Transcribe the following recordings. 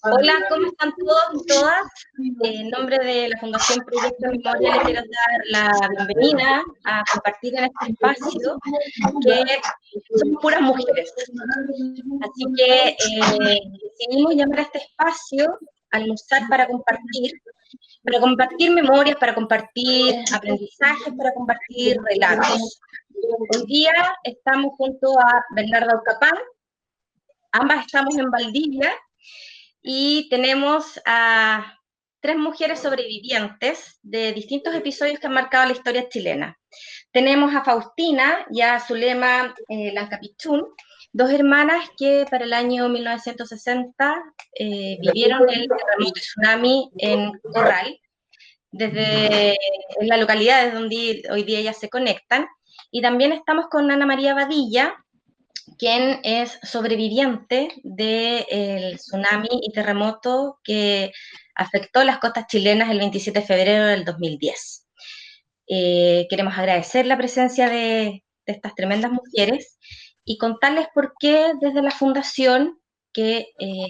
Hola, ¿cómo están todos y todas? En nombre de la Fundación Proyecto Memoria les quiero dar la bienvenida a compartir en este espacio que son puras mujeres. Así que decidimos llamar a este espacio Almorzar para compartir memorias, para compartir aprendizajes, para compartir relatos. Hoy día estamos junto a Bernarda Ucapán, ambas estamos en Valdivia, y tenemos a 3 mujeres sobrevivientes de distintos episodios que han marcado la historia chilena. Tenemos a Faustina y a Zulema Lancapichún, 2 hermanas que para el año 1960 vivieron el terremoto y tsunami en Corral, desde la localidad desde donde hoy día ellas se conectan. Y también estamos con Ana María Badilla, quien es sobreviviente del tsunami y terremoto que afectó las costas chilenas el 27 de febrero del 2010. Queremos agradecer la presencia de estas tremendas mujeres y contarles por qué desde la Fundación que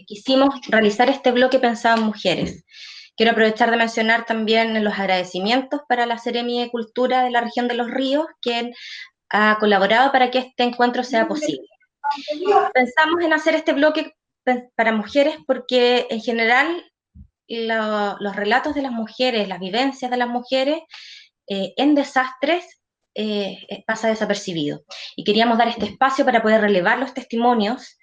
quisimos realizar este bloque pensado en mujeres. Quiero aprovechar de mencionar también los agradecimientos para la Seremi de Cultura de la región de Los Ríos, quien ha colaborado para que este encuentro sea posible. Pensamos en hacer este bloque para mujeres porque en general los relatos de las mujeres, las vivencias de las mujeres en desastres pasa desapercibido. Y queríamos dar este espacio para poder relevar los testimonios,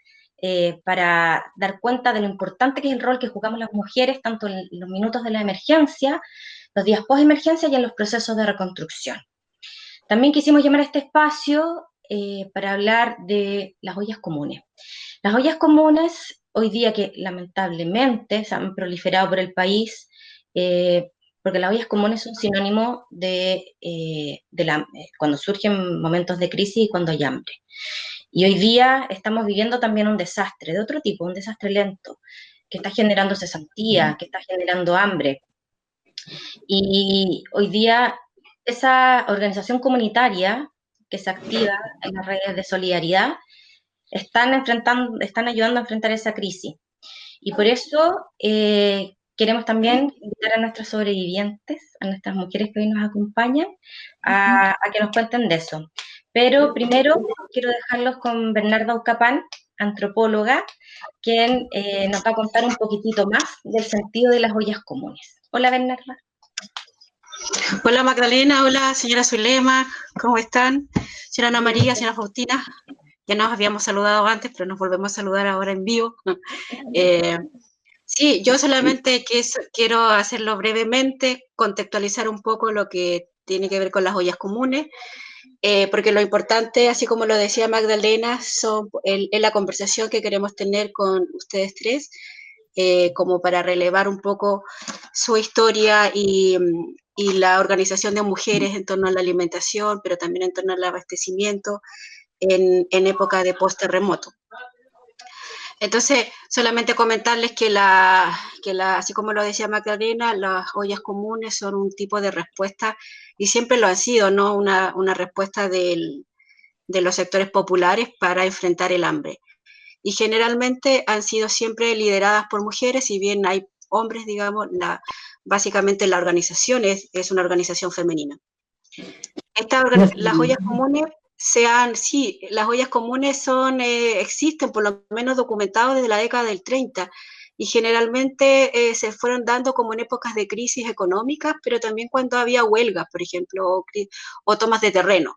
para dar cuenta de lo importante que es el rol que jugamos las mujeres, tanto en los minutos de la emergencia, los días post-emergencia y en los procesos de reconstrucción. También quisimos llamar a este espacio para hablar de las ollas comunes. Las ollas comunes, hoy día que lamentablemente se han proliferado por el país, porque las ollas comunes son sinónimo de cuando surgen momentos de crisis y cuando hay hambre. Y hoy día estamos viviendo también un desastre de otro tipo, un desastre lento, que está generando cesantía, que está generando hambre. Y hoy día esa organización comunitaria que se activa en las redes de solidaridad están ayudando a enfrentar esa crisis. Y por eso queremos también invitar a nuestras sobrevivientes, a nuestras mujeres que hoy nos acompañan, a que nos cuenten de eso. Pero primero quiero dejarlos con Bernarda Ucapán, antropóloga, quien nos va a contar un poquitito más del sentido de las ollas comunes. Hola, Bernarda. Hola Magdalena, hola señora Zulema, ¿cómo están? Señora Ana María, señora Faustina, ya nos habíamos saludado antes, pero nos volvemos a saludar ahora en vivo. Sí, yo solamente quiero hacerlo brevemente, contextualizar un poco lo que tiene que ver con las ollas comunes, porque lo importante, así como lo decía Magdalena, es la conversación que queremos tener con ustedes tres, como para relevar un poco su historia y la organización de mujeres en torno a la alimentación, pero también en torno al abastecimiento en época de post-terremoto. Entonces, solamente comentarles que así como lo decía Magdalena, las ollas comunes son un tipo de respuesta, y siempre lo han sido, ¿no? Una respuesta de los sectores populares para enfrentar el hambre. Y generalmente han sido siempre lideradas por mujeres, si bien hay hombres, digamos, básicamente la organización es una organización femenina. Las ollas comunes las ollas comunes existen por lo menos documentados desde la década del 30, y generalmente se fueron dando como en épocas de crisis económicas, pero también cuando había huelgas, por ejemplo, o tomas de terreno.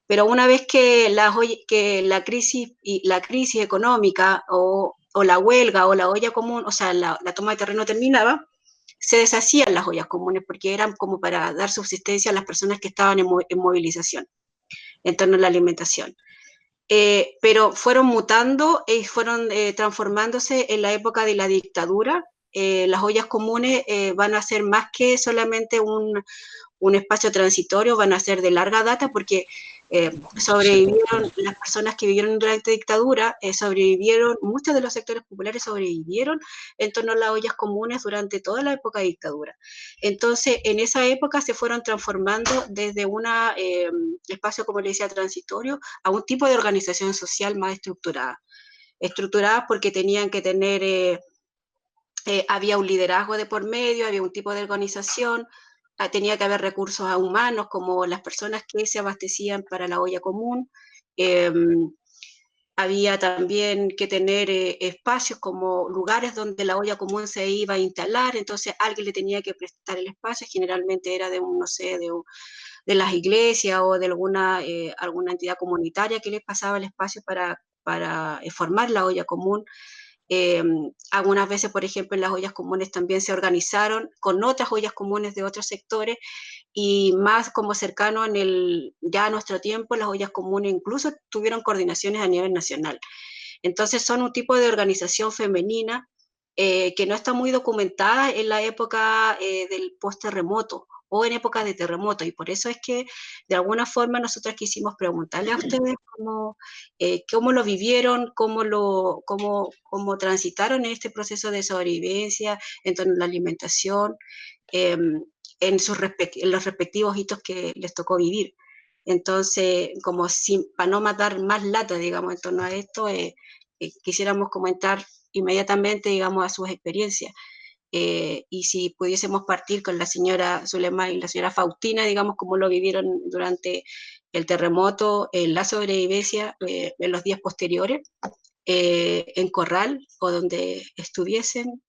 Pero una vez que la crisis económica o la huelga o la olla común, o sea, la toma de terreno terminaba, se deshacían las ollas comunes porque eran como para dar subsistencia a las personas que estaban en movilización en torno a la alimentación. Pero fueron mutando y fueron transformándose en la época de la dictadura. Las ollas comunes van a ser más que solamente un espacio transitorio, van a ser de larga data porque sobrevivieron las personas que vivieron durante dictadura, muchos de los sectores populares sobrevivieron en torno a las ollas comunes durante toda la época de dictadura. Entonces, en esa época se fueron transformando desde un espacio, como le decía, transitorio, a un tipo de organización social más estructurada. estructuradas porque tenían que tener, había un liderazgo de por medio, había un tipo de organización, tenía que haber recursos humanos como las personas que se abastecían para la olla común, había también que tener espacios como lugares donde la olla común se iba a instalar, entonces alguien le tenía que prestar el espacio, generalmente era de un, no sé, de las iglesias o de alguna entidad comunitaria que les pasaba el espacio para formar la olla común. Eh, Algunas veces, por ejemplo, en las ollas comunes también se organizaron con otras ollas comunes de otros sectores y más como cercano ya a nuestro tiempo, las ollas comunes incluso tuvieron coordinaciones a nivel nacional. Entonces son un tipo de organización femenina que no está muy documentada en la época del post-terremoto o en época de terremoto, y por eso es que de alguna forma nosotros quisimos preguntarle a ustedes cómo lo vivieron, cómo transitaron este proceso de sobrevivencia en torno a la alimentación, eh, en los respectivos hitos que les tocó vivir. Entonces, para no matar más lata, digamos, en torno a esto, quisiéramos comentar inmediatamente, digamos, a sus experiencias. Y si pudiésemos partir con la señora Zulema y la señora Faustina, digamos, cómo lo vivieron durante el terremoto, la sobrevivencia en los días posteriores, en Corral o donde estuviesen.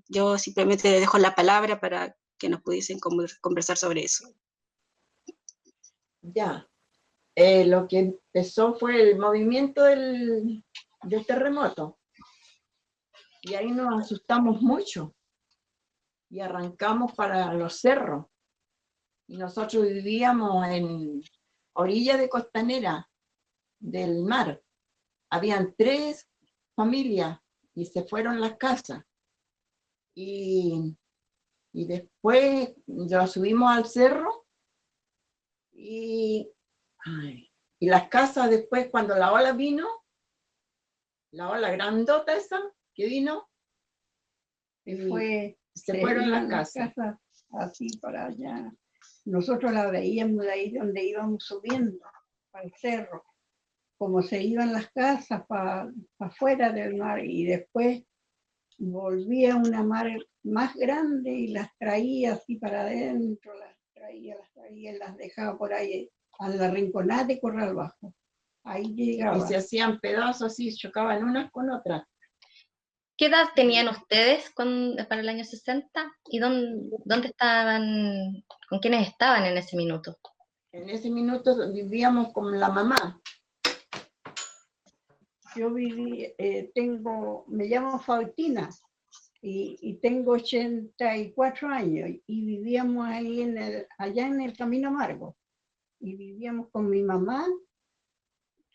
Yo simplemente les dejo la palabra para que nos pudiesen conversar sobre eso. Ya, lo que empezó fue el movimiento del terremoto. Y ahí nos asustamos mucho. Y arrancamos para los cerros. Y nosotros vivíamos en orilla de costanera del mar. Habían 3 familias y se fueron las casas. Y después lo subimos al cerro y las casas después, cuando la ola vino, la ola grandota esa que vino, y se fueron las casas así para allá. Nosotros la veíamos de ahí donde íbamos subiendo, para el cerro, como se iban las casas para afuera del mar, y después volvía una mar más grande y las traía así para adentro, las traía y las dejaba por ahí a la rinconada de Corral Bajo. Ahí llegaba. Y se hacían pedazos así, chocaban unas con otras. ¿Qué edad tenían ustedes para el año 60? ¿Y dónde estaban, con quiénes estaban en ese minuto? En ese minuto vivíamos con la mamá. Yo viví, me llamo Faustina y tengo 84 años y vivíamos ahí allá en el Camino Amargo. Y vivíamos con mi mamá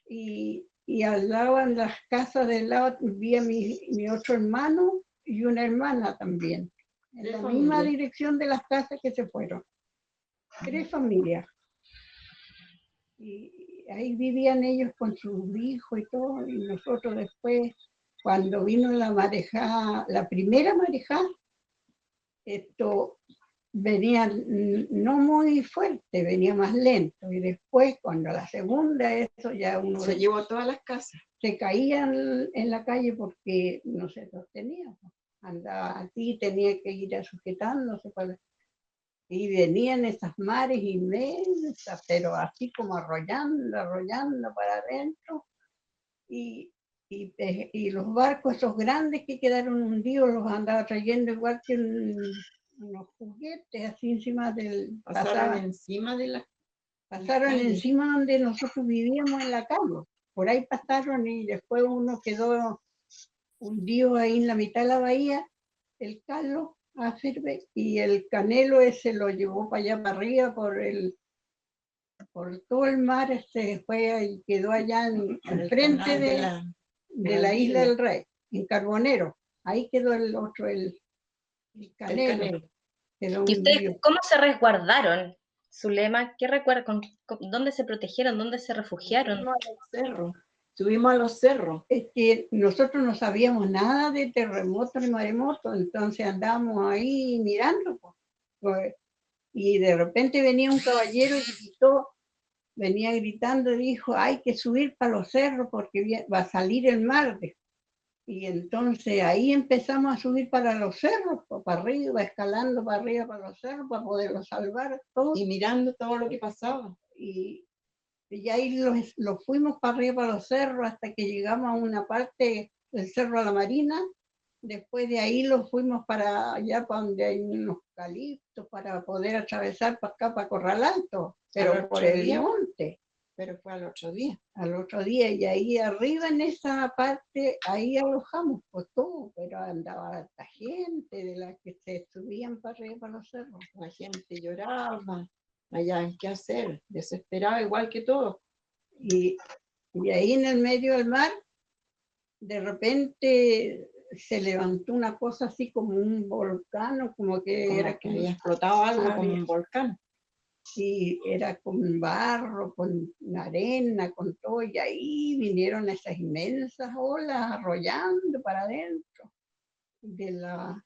y al lado, en las casas del lado, vivía mi otro hermano y una hermana también. En la misma dirección de las casas que se fueron. 3 familias. Y ahí vivían ellos con sus hijos y todo, y nosotros después, cuando vino la marejada, la primera marejada, esto venía no muy fuerte, venía más lento, y después cuando la segunda, eso ya uno se llevó todas las casas. Se caían en la calle porque no se sostenía, andaba así, tenía que ir sujetándose y venían esas mares inmensas, pero así como arrollando para adentro, y los barcos esos grandes que quedaron hundidos los andaba trayendo igual que unos juguetes así encima del... Pasaron encima donde nosotros vivíamos en la calle, por ahí pasaron y después uno quedó hundido ahí en la mitad de la bahía, el Carlos Acerbe, y el Canelo ese lo llevó para allá para arriba por todo el mar, se fue y quedó allá al frente de la Isla del Rey, en Carbonero. Ahí quedó el otro, el Canelo. ¿Y ustedes cómo se resguardaron, Zulema? ¿Qué recuerdan? ¿Dónde se protegieron? ¿Dónde se refugiaron? Subimos a los cerros. Es que nosotros no sabíamos nada de terremoto ni maremoto, entonces andábamos ahí mirando. Y de repente venía un caballero y gritó, venía gritando y dijo, hay que subir para los cerros porque va a salir el mar. Y entonces ahí empezamos a subir para los cerros, para arriba, escalando para arriba para los cerros, para poderlos salvar todos. Y mirando todo lo que pasaba. Y ahí los fuimos para arriba para los cerros hasta que llegamos a una parte del Cerro a la Marina. Después de ahí los fuimos para allá, para donde hay unos eucaliptos, para poder atravesar para acá, para Corral Alto, pero por el monte. Pero fue al otro día. Al otro día, y ahí arriba en esa parte, ahí alojamos pues todo, pero andaba harta gente de las que se subían para arriba para los cerros. La gente lloraba, allá en qué hacer, desesperada igual que todos. Y ahí en el medio del mar, de repente se levantó una cosa así como un volcán, como que Era que había explotado algo como un volcán. Y era con barro, con arena, con todo, y ahí vinieron esas inmensas olas arrollando para adentro de la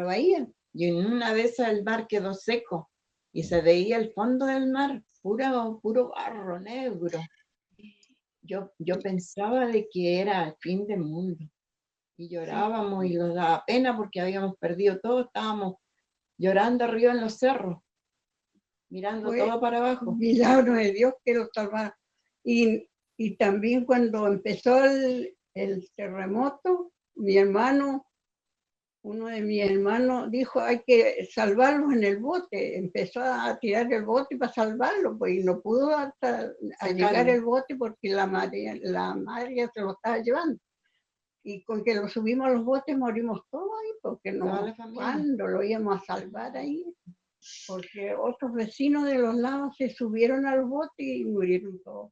bahía. Y en una de esas el mar quedó seco y se veía el fondo del mar, puro barro negro. Yo pensaba de que era el fin del mundo y llorábamos y nos daba pena porque habíamos perdido todo, estábamos llorando arriba en los cerros, mirando todo para abajo. Milagro de Dios que lo salvara. Y también cuando empezó el terremoto, uno de mis hermanos dijo, hay que salvarlos en el bote. Empezó a tirar el bote para salvarlos, pues, y no pudo hasta llegar el bote porque la madre se lo estaba llevando. Y con que lo subimos a los botes morimos todos ahí, porque no, cuando lo íbamos a salvar ahí, porque otros vecinos de los lados se subieron a los botes y murieron todos.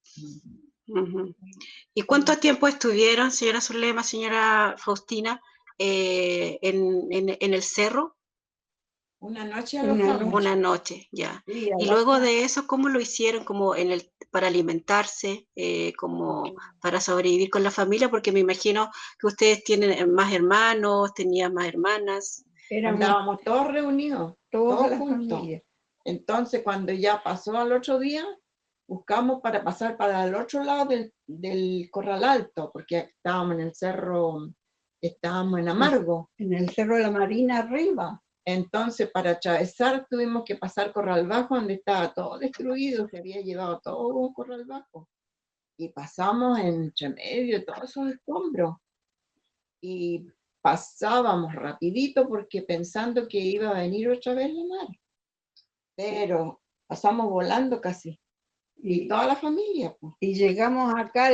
¿Y cuánto tiempo estuvieron, señora Zulema, señora Faustina, en el cerro? Una noche Una noche, ya. Sí, y luego de eso, ¿cómo lo hicieron? ¿Como para alimentarse, como para sobrevivir con la familia? Porque me imagino que ustedes tienen más hermanos, tenían más hermanas. Andábamos todos reunidos, todos juntos. Familia. Entonces, cuando ya pasó al otro día, buscamos para pasar para el otro lado del Corral Alto, porque estábamos en el cerro, estábamos en Amargo. En el Cerro de la Marina arriba. Entonces, para atravesar tuvimos que pasar Corral Bajo, donde estaba todo destruido, se había llevado todo un Corral Bajo. Y pasamos entre medio de todos esos escombros. Y pasábamos rapidito porque pensando que iba a venir otra vez la mar. Pero pasamos volando casi. Y toda la familia. Pues. Y llegamos acá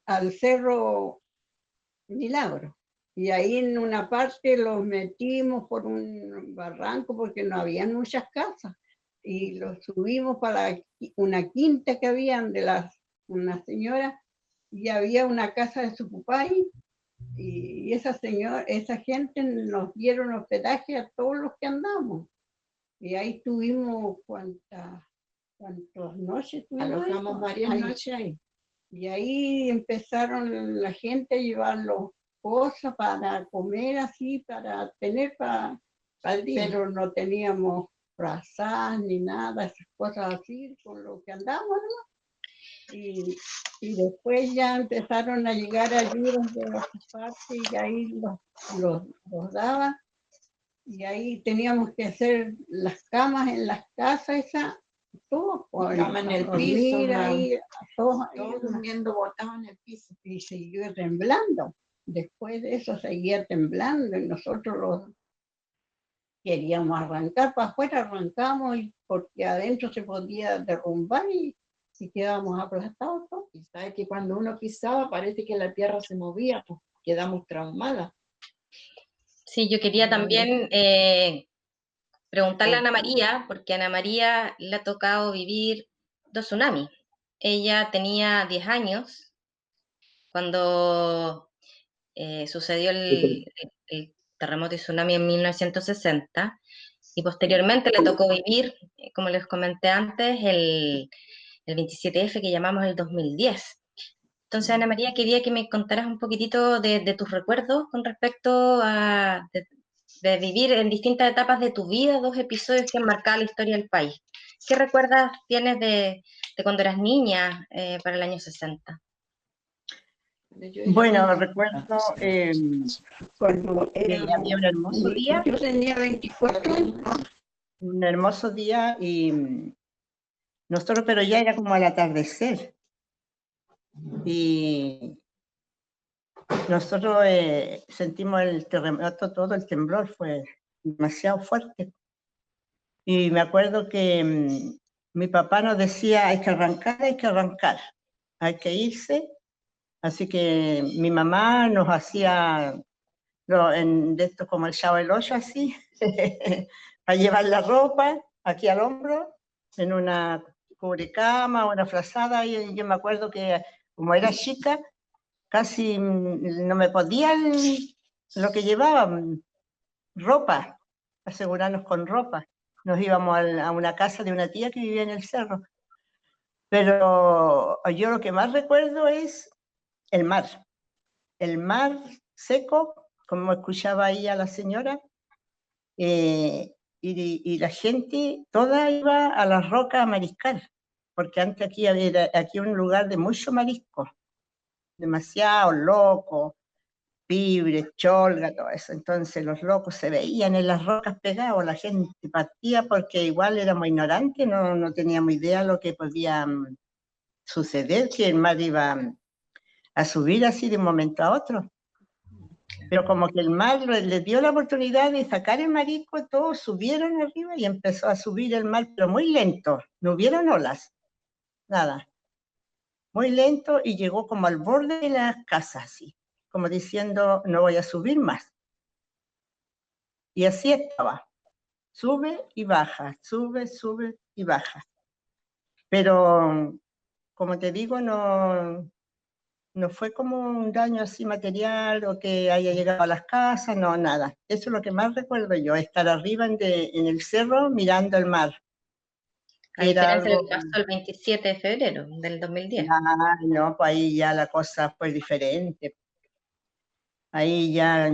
al Cerro Milagro. Y ahí en una parte los metimos por un barranco porque no había muchas casas. Y los subimos para una quinta que habían de una señora, y había una casa de su papá ahí. Y esa gente nos dieron hospedaje a todos los que andamos. Y ahí tuvimos cuántas noches tuvimos. Alojamos varias noches ahí. Y ahí empezaron la gente a llevarlos cosas para comer así, para tener para el día. Pero no teníamos frazas ni nada, esas cosas así, con lo que andamos, ¿no? Y después ya empezaron a llegar ayudas de otras partes y ahí los daban. Y ahí teníamos que hacer las camas en las casas esas, todos en el piso, ahí, todos durmiendo botados en el piso. Y siguió temblando. Después de eso seguía temblando y nosotros queríamos arrancar para afuera, arrancamos porque adentro se podía derrumbar y quedábamos aplastados. Y sabe que cuando uno pisaba parece que la tierra se movía, pues quedamos traumadas. Sí, yo quería también preguntarle a Ana María, porque a Ana María le ha tocado vivir 2 tsunamis. Ella tenía 10 años cuando sucedió el terremoto y tsunami en 1960, y posteriormente le tocó vivir, como les comenté antes, el 27F que llamamos el 2010. Entonces, Ana María, quería que me contaras un poquitito de tus recuerdos con respecto a de vivir en distintas etapas de tu vida 2 episodios que han marcado la historia del país. ¿Qué tienes de cuando eras niña para el año 60? Bueno, recuerdo Cuando que había un hermoso día. Yo tenía 24 años. Un hermoso día y nosotros, pero ya era como al atardecer. Y nosotros sentimos el terremoto, todo el temblor fue demasiado fuerte. Y me acuerdo que mi papá nos decía, hay que arrancar, hay que irse. Así que mi mamá nos hacía de esto como el Chavo del Ocho, así, para llevar la ropa aquí al hombro, en una cubrecama o una frazada. Y yo me acuerdo que como era chica, casi no me podía lo que llevaba, ropa, asegurarnos con ropa. Nos íbamos a una casa de una tía que vivía en el cerro. Pero yo lo que más recuerdo es el mar seco, como escuchaba ahí a la señora, y la gente toda iba a las rocas a mariscar, porque antes aquí había un lugar de mucho marisco, demasiado loco, pibre, cholga, todo eso. Entonces los locos se veían en las rocas pegados, la gente partía porque igual éramos ignorantes, no teníamos idea de lo que podía suceder, que el mar iba a subir así de un momento a otro. Pero como que el mar les dio la oportunidad de sacar el marisco, todos subieron arriba y empezó a subir el mar, pero muy lento, no hubieron olas, nada. Muy lento y llegó como al borde de las casas, así, como diciendo, no voy a subir más. Y así estaba, sube y baja, sube y baja. Pero, como te digo, no fue como un daño así material o que haya llegado a las casas, no, nada. Eso es lo que más recuerdo yo, estar arriba en el cerro mirando el mar. A diferencia de lo que pasó el 27 de febrero del 2010. No, pues ahí ya la cosa fue diferente. Ahí ya,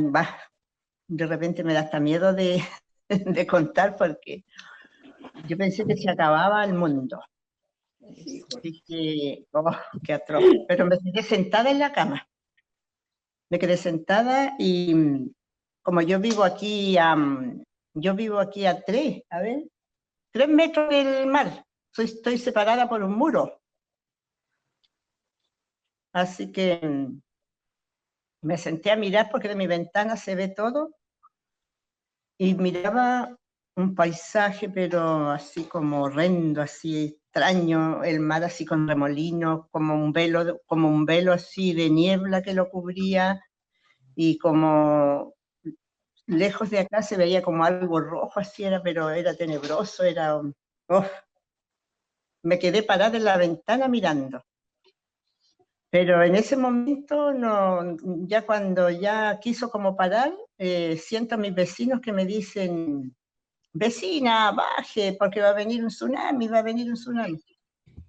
de repente me da hasta miedo de contar porque yo pensé que se acababa el mundo. Dije, qué atroz. Pero me quedé sentada en la cama. Me quedé sentada y como yo vivo aquí a 3 metros del mar. Estoy separada por un muro. Así que me senté a mirar porque de mi ventana se ve todo y miraba un paisaje, pero así como horrendo, así extraño, el mar así con remolinos, como un velo así de niebla que lo cubría, y como lejos de acá se veía como algo rojo así, pero era tenebroso, me quedé parada en la ventana mirando. Pero en ese momento, ya cuando ya quiso como parar, siento a mis vecinos que me dicen, vecina, baje, porque va a venir un tsunami.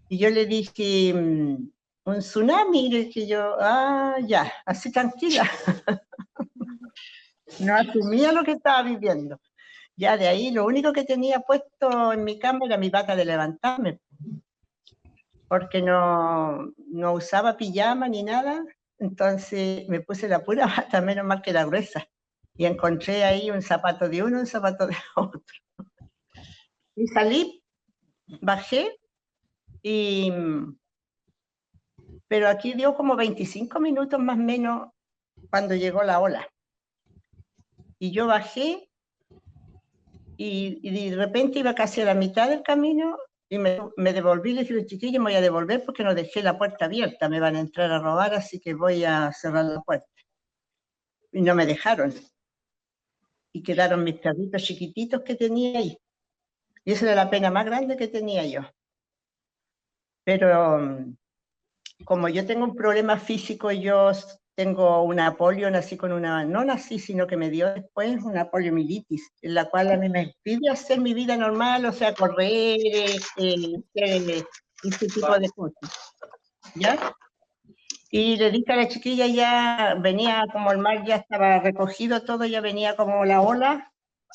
Y yo le dije, ¿un tsunami? Y le dije yo, ya, así tranquila. No asumía lo que estaba viviendo. Ya de ahí, lo único que tenía puesto en mi cama era mi bata de levantarme, porque no usaba pijama ni nada. Entonces me puse la pura bata, menos mal que era gruesa, y encontré ahí un zapato de uno, un zapato de otro. Y salí, bajé, pero aquí dio como 25 minutos más o menos cuando llegó la ola. Y yo bajé y de repente iba casi a la mitad del camino y me devolví. Le dije, chiquillos, me voy a devolver porque no dejé la puerta abierta, me van a entrar a robar, así que voy a cerrar la puerta. Y no me dejaron. Y quedaron mis perritos chiquititos que tenía ahí. Y esa era la pena más grande que tenía yo. Pero como yo tengo un problema físico, yo tengo una polio, no nací, sino que me dio después una poliomielitis, en la cual a mí me impide hacer mi vida normal, o sea, correr, ese tipo de cosas, ¿ya? Y le dije a la chiquilla, ya venía como el mar ya estaba recogido todo, ya venía como la ola,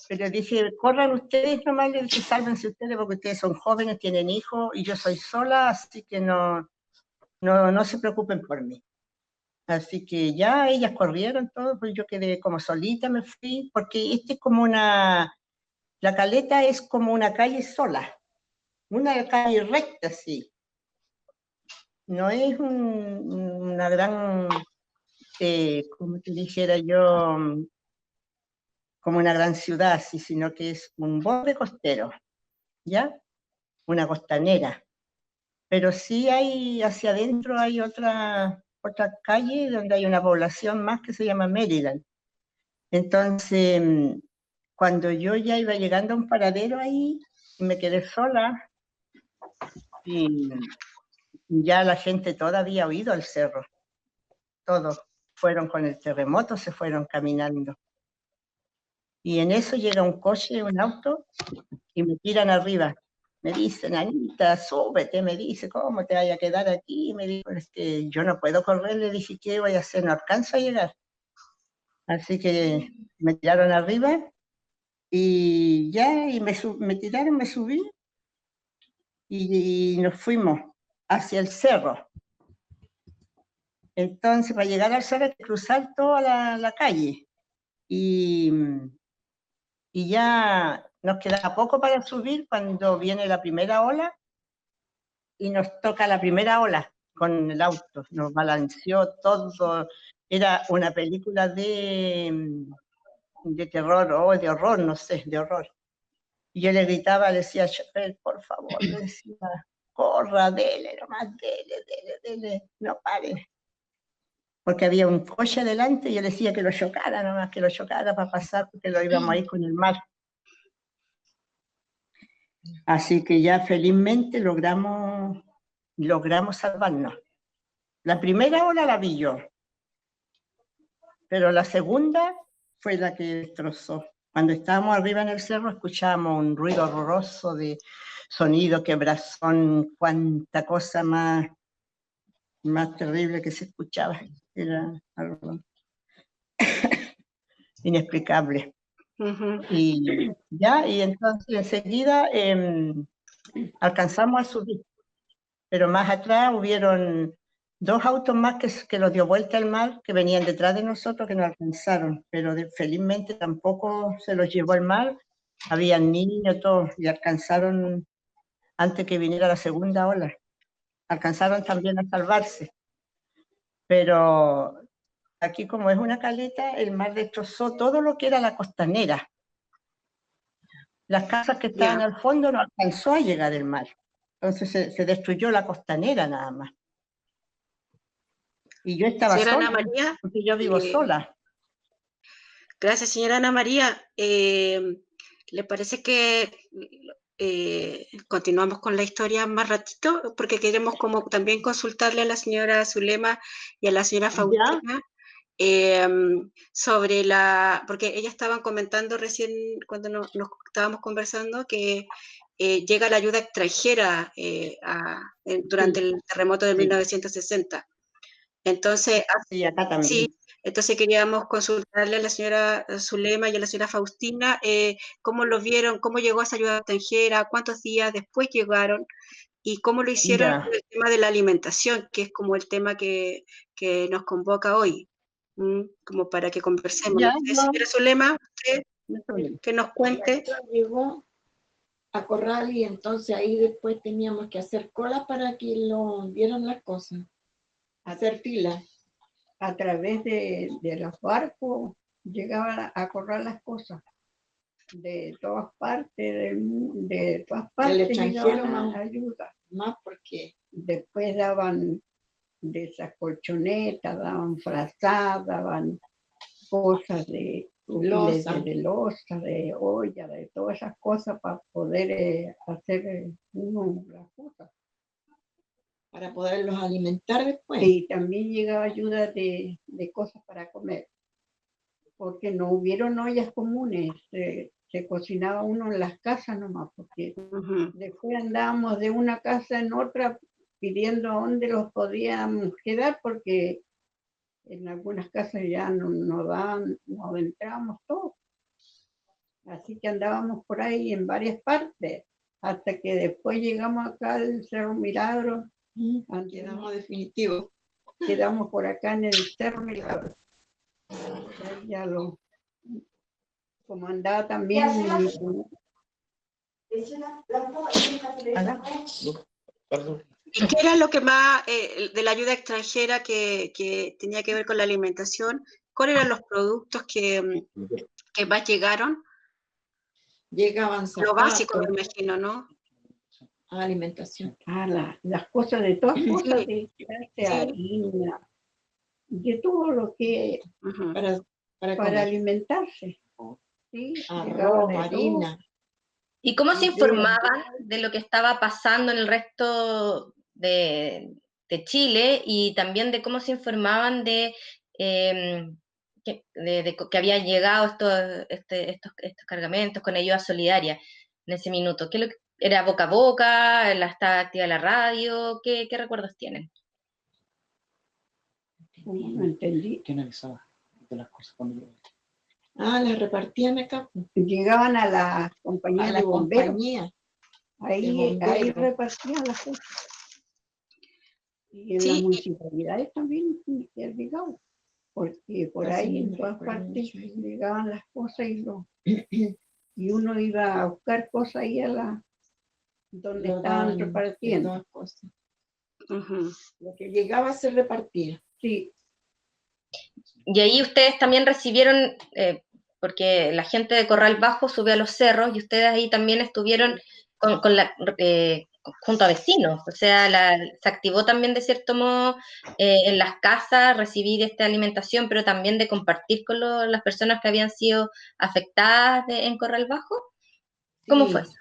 pero dije, corran ustedes nomás, le dije, sálvense ustedes porque ustedes son jóvenes, tienen hijos, y yo soy sola, así que no se preocupen por mí. Así que ya ellas corrieron todo, pues yo quedé como solita, me fui, porque este es como la Caleta es como una calle sola, una calle recta, sí. No es una gran, como te dijera yo, como una gran ciudad, sí, sino que es un borde costero, ¿ya? Una costanera. Pero sí hay, hacia adentro hay otra calle donde hay una población más que se llama Maryland. Entonces, cuando yo ya iba llegando a un paradero ahí, me quedé sola y ya la gente toda había oído al cerro. Todos fueron con el terremoto, se fueron caminando. Y en eso llega un coche, un auto, y me tiran arriba. Me dicen, Anita, súbete, me dice, ¿cómo te vaya a quedar aquí? Y me dijo, es que yo no puedo correr, le dije, ¿qué voy a hacer? No alcanzo a llegar. Así que me tiraron arriba y ya, y me tiraron, me subí y nos fuimos hacia el cerro. Entonces, para llegar al cerro hay que cruzar toda la calle. Y ya nos queda poco para subir cuando viene la primera ola y nos toca la primera ola con el auto. Nos balanceó todo. Era una película de terror o de horror, no sé, de horror. Y yo le gritaba, le decía, chofer, por favor, le decía, corra, dele, nomás, dele, no pare. Porque había un coche adelante y yo le decía que lo chocara, nomás que lo chocara para pasar, porque lo íbamos a ir con el mar. Así que ya felizmente logramos salvarnos. La primera ola la vi yo, pero la segunda fue la que destrozó. Cuando estábamos arriba en el cerro escuchábamos un ruido horroroso de sonido, quebrazón, cuánta cosa más terrible que se escuchaba. Era algo inexplicable. Y entonces enseguida alcanzamos a subir, pero más atrás hubieron 2 autos más que los dio vuelta al mar, que venían detrás de nosotros, que nos alcanzaron, pero felizmente tampoco se los llevó el mar, habían niños, todos, y alcanzaron antes que viniera la segunda ola, alcanzaron también a salvarse, pero aquí como es una caleta, el mar destrozó todo lo que era la costanera. Las casas que estaban al fondo no alcanzó a llegar el mar. Entonces se destruyó la costanera nada más. Y yo estaba señora sola, Ana María, porque yo vivo sola. Gracias, señora Ana María. ¿Le parece que continuamos con la historia más ratito? Porque queremos como también consultarle a la señora Zulema y a la señora Faustina sobre porque ellas estaban comentando recién cuando nos estábamos conversando que llega la ayuda extranjera durante el terremoto de 1960. Entonces, sí, acá también. Sí, entonces queríamos consultarle a la señora Zulema y a la señora Faustina cómo lo vieron, cómo llegó esa ayuda extranjera, cuántos días después llegaron y cómo lo hicieron con el tema de la alimentación, que es como el tema que nos convoca hoy, como para que conversemos. Señora Zulema, usted que nos cuente. Llegó a Corral y entonces ahí después teníamos que hacer cola para que lo dieran las cosas, hacer fila. A través de los barcos llegaban a Corral las cosas. De todas partes de todas partes el extranjero más ayuda. Más porque después daban de esas colchonetas, daban frazadas, daban cosas de loza, de olla, de todas esas cosas para poder hacer las cosas. Para poderlos alimentar después. Y también llegaba ayuda de cosas para comer, porque no hubieron ollas comunes, se cocinaba uno en las casas nomás, porque después andábamos de una casa en otra pidiendo a dónde los podíamos quedar, porque en algunas casas ya no entrábamos todos. Así que andábamos por ahí en varias partes, hasta que después llegamos acá al Cerro Milagro. Quedamos definitivos. quedamos por acá en el Cerro Milagro. Ya lo comandaba también ¿Y qué era lo que más, de la ayuda extranjera que tenía que ver con la alimentación? ¿Cuáles eran los productos que más llegaron? Llegaban Lo básico, zapatos, me imagino, ¿no? alimentación. las cosas de todas cosas, Sí. de harina, de todo lo que Ujú. Para para comer. alimentarse. Sí, Arroz, llegaba de todo. harina. ¿Y cómo se Idea. informaban de lo que estaba pasando en el resto de Chile y también de cómo se informaban de que habían llegado estos cargamentos con ayuda solidaria en ese minuto? ¿Era boca a boca? ¿Estaba activa la radio? ¿Qué recuerdos tienen? No entendí. ¿Quién avisaba de las cosas cuando yo? Las repartían acá, pues, Llegaban a la a compañía la de bomberos. compañía. Ahí bomberos. repartían las cosas. Y en las Sí, municipalidades también llegaban, porque por Casi ahí no en me todas recuerdo partes mucho ahí. llegaban las cosas y uno iba a buscar cosas ahí donde Lo estaban daban de repartiendo. todas cosas. ujú. Lo que llegaba se repartía. Sí, Y ahí ustedes también recibieron, porque la gente de Corral Bajo subió a los cerros y ustedes ahí también estuvieron junto a vecinos, o sea, se activó también de cierto modo en las casas recibir esta alimentación, pero también de compartir con las personas que habían sido afectadas en Corral Bajo. ¿Cómo fue eso?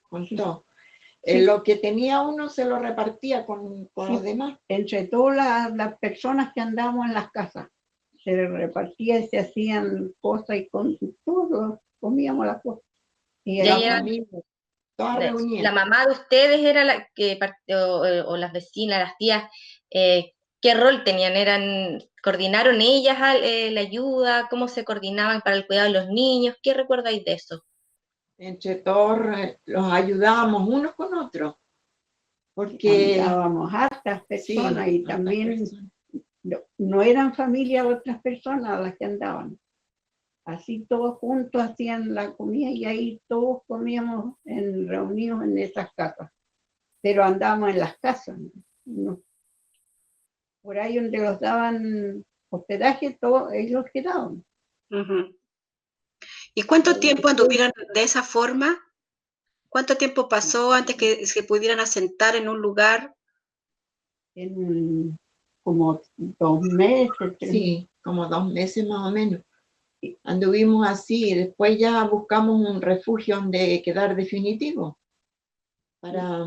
Con todo. Sí. Lo que tenía uno se lo repartía con Sí. los demás. Entre todas las personas que andábamos en las casas, se repartía y se hacían cosas y con todos comíamos las cosas. Y Ya La era- familia, todas La reunidas. mamá de ustedes era la que o las vecinas, las tías, ¿qué rol tenían? ¿Coordinaron ellas la ayuda? ¿Cómo se coordinaban para el cuidado de los niños? ¿Qué recordáis de eso? Entre todos los ayudábamos unos con otros. Porque andábamos hartas personas y hartas también personas. no eran familia otras personas las que andaban. Así todos juntos hacían la comida y ahí todos comíamos reunidos en esas casas. Pero andábamos en las casas, ¿no? Por ahí donde los daban hospedaje, todos ellos quedaban. Ujú. ¿Y cuánto tiempo anduvieron de esa forma? ¿Cuánto tiempo pasó antes que se pudieran asentar en un lugar? Como 2 meses. 3 Sí, como 2 meses más o menos. Anduvimos así y después ya buscamos un refugio donde quedar definitivo para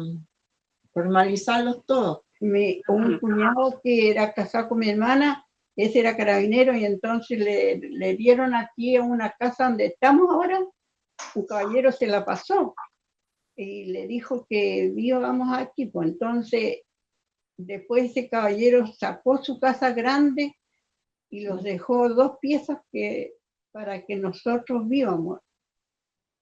formalizarlos todos. Un cuñado que era casado con mi hermana, ese era carabinero y entonces le dieron aquí a una casa donde estamos ahora, un caballero se la pasó y le dijo que vamos aquí, pues entonces después ese caballero sacó su casa grande y los dejó 2 piezas para que nosotros vivamos.